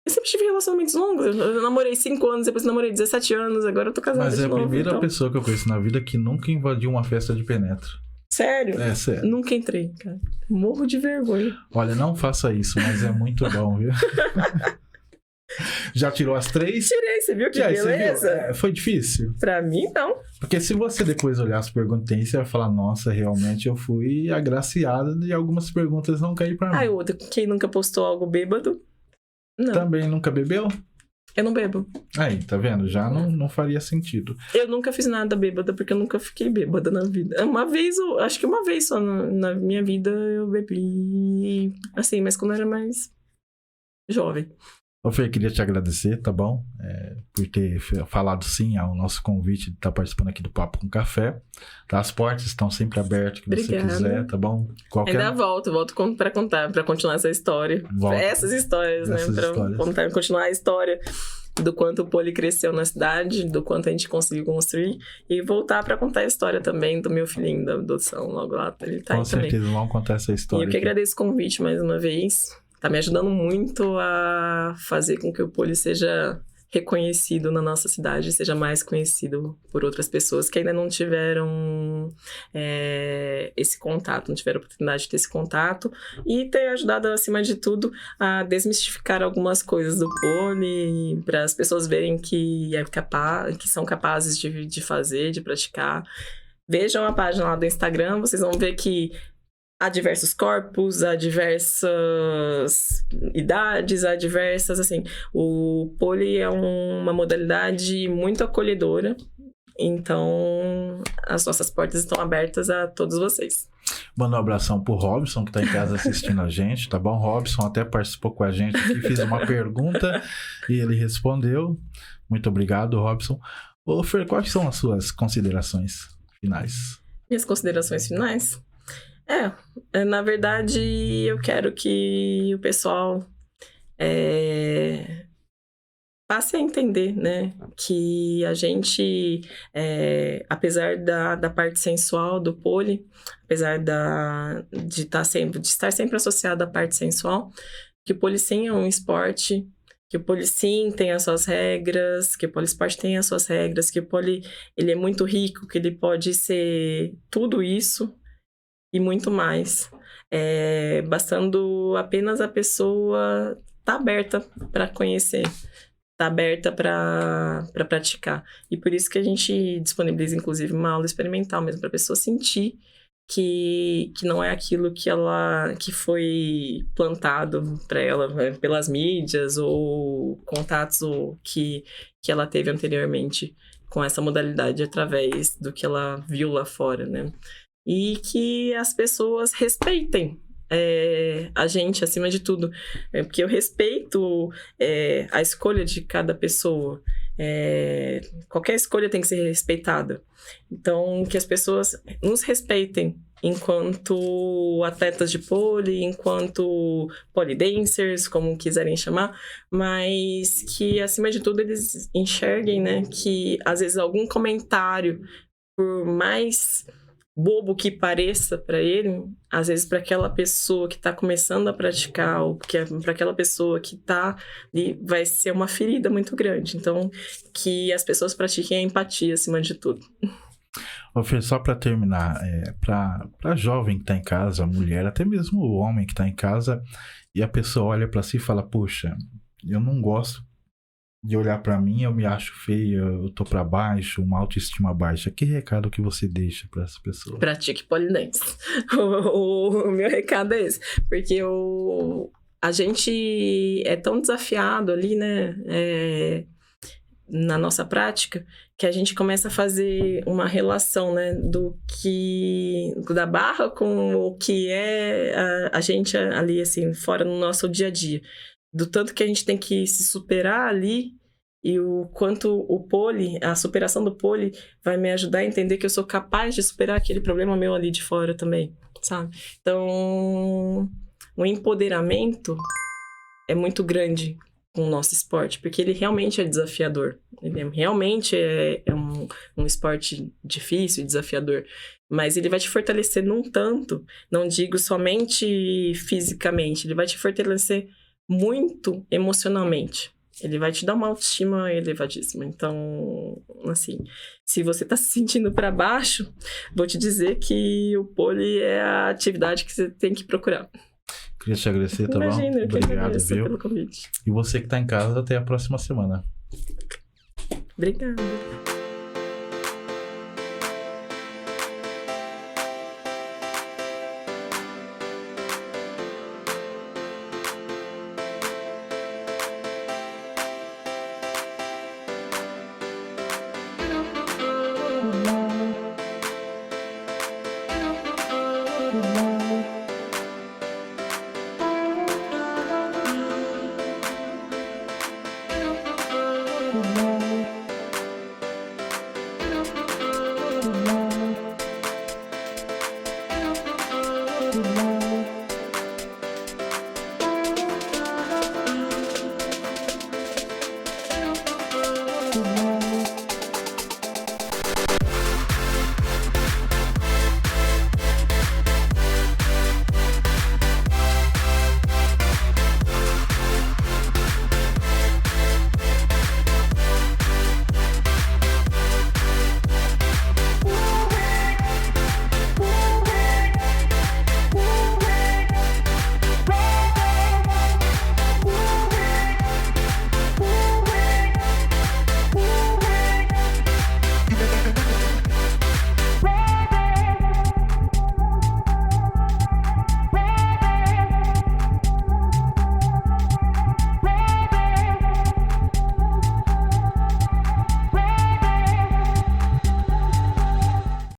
C: Eu sempre tive relacionamentos longos. Eu namorei 5 anos, depois namorei 17 anos, agora eu tô casada de novo.
A: Mas é a primeira pessoa que eu conheço na vida que nunca invadiu uma festa de penetra.
C: Sério?
A: É, sério.
C: Nunca entrei, cara. Morro de vergonha.
A: Olha, não faça isso, mas é muito bom, viu? Já tirou as 3?
C: Tirei, você viu que beleza?
A: Foi difícil?
C: Pra mim, não.
A: Porque se você depois olhar as perguntas, você vai falar, nossa, realmente eu fui agraciada de algumas perguntas não cair pra mim.
C: Ah, outra, quem nunca postou algo bêbado? Não.
A: Também nunca bebeu?
C: Eu não bebo.
A: Aí, tá vendo? Já não faria sentido.
C: Eu nunca fiz nada bêbada, porque eu nunca fiquei bêbada na vida. Acho que uma vez só na minha vida eu bebi, assim, mas quando eu era mais jovem.
A: Ô Fê, queria te agradecer, tá bom? Por ter falado sim ao nosso convite de estar participando aqui do Papo com Café. Tá? As portas estão sempre abertas, que
C: Obrigada.
A: você quiser, tá bom?
C: Ainda volto pra contar, pra continuar essa história. Essas histórias, né? Pra continuar a história do quanto o Poli cresceu na cidade, do quanto a gente conseguiu construir. E voltar pra contar a história também do meu filhinho da adoção, logo lá. Ele tá aí também.
A: Com certeza, vamos contar essa história.
C: E eu que agradeço o convite mais uma vez. Tá me ajudando muito a fazer com que o Poli seja reconhecido na nossa cidade, seja mais conhecido por outras pessoas que ainda não tiveram esse contato, não tiveram a oportunidade de ter esse contato, e ter ajudado, acima de tudo, a desmistificar algumas coisas do Poli, para as pessoas verem que são capazes de fazer, de praticar. Vejam a página lá do Instagram, vocês vão ver que há diversos corpos, há diversas idades, há diversas, assim... O Poli é uma modalidade muito acolhedora, então as nossas portas estão abertas a todos vocês.
A: Manda um abração pro Robson, que tá em casa assistindo a gente, tá bom? Robson até participou com a gente aqui, fiz uma pergunta e ele respondeu. Muito obrigado, Robson. Ô, Fer, quais são as suas considerações finais?
C: Minhas considerações finais? Na verdade, eu quero que o pessoal passe a entender, né? Que a gente, apesar da parte sensual do Poli, apesar de estar sempre associado à parte sensual, que o Poli sim é um esporte Que o pole sim tem as suas regras, que o poliesporte tem as suas regras, que o pole ele é muito rico, que ele pode ser tudo isso e muito mais. Bastando apenas a pessoa estar aberta para conhecer, estar aberta para praticar. E por isso que a gente disponibiliza, inclusive, uma aula experimental mesmo, para a pessoa sentir que não é aquilo que foi plantado para ela pelas mídias ou contatos que ela teve anteriormente com essa modalidade através do que ela viu lá fora, né? E que as pessoas respeitem a gente acima de tudo, porque eu respeito a escolha de cada pessoa. Qualquer escolha tem que ser respeitada. Então, que as pessoas nos respeitem enquanto atletas de pole, enquanto pole dancers, como quiserem chamar, mas que, acima de tudo, eles enxerguem, né, que às vezes algum comentário, por mais bobo que pareça para ele, às vezes para aquela pessoa que está começando a praticar, ou para aquela pessoa que está ali, vai ser uma ferida muito grande. Então, que as pessoas pratiquem a empatia acima de tudo.
A: Ô, Fê, só para terminar, para jovem que está em casa, a mulher, até mesmo o homem que está em casa, e a pessoa olha para si e fala, poxa, eu não gosto de olhar para mim, eu me acho feia, eu tô para baixo, uma autoestima baixa. Que recado que você deixa para essa pessoa?
C: Pratique pole dance. O meu recado é esse. Porque a gente é tão desafiado ali, né? Na nossa prática, que a gente começa a fazer uma relação, né? Da barra com o que é a gente ali, assim, fora no nosso dia a dia. Do tanto que a gente tem que se superar ali e o quanto o pole, a superação do pole vai me ajudar a entender que eu sou capaz de superar aquele problema meu ali de fora também, sabe? Então, o empoderamento é muito grande com o nosso esporte, porque ele realmente é desafiador. Ele realmente é um esporte difícil e desafiador. Mas ele vai te fortalecer num tanto, não digo somente fisicamente, ele vai te fortalecer muito emocionalmente. Ele vai te dar uma autoestima elevadíssima. Então, assim, se você tá se sentindo para baixo, vou te dizer que o pole é a atividade que você tem que procurar.
A: Queria te agradecer, tá bom?
C: Imagina, eu que
A: Obrigado,
C: agradeço
A: viu?
C: pelo convite.
A: E você que tá em casa, até a próxima semana.
C: Obrigada.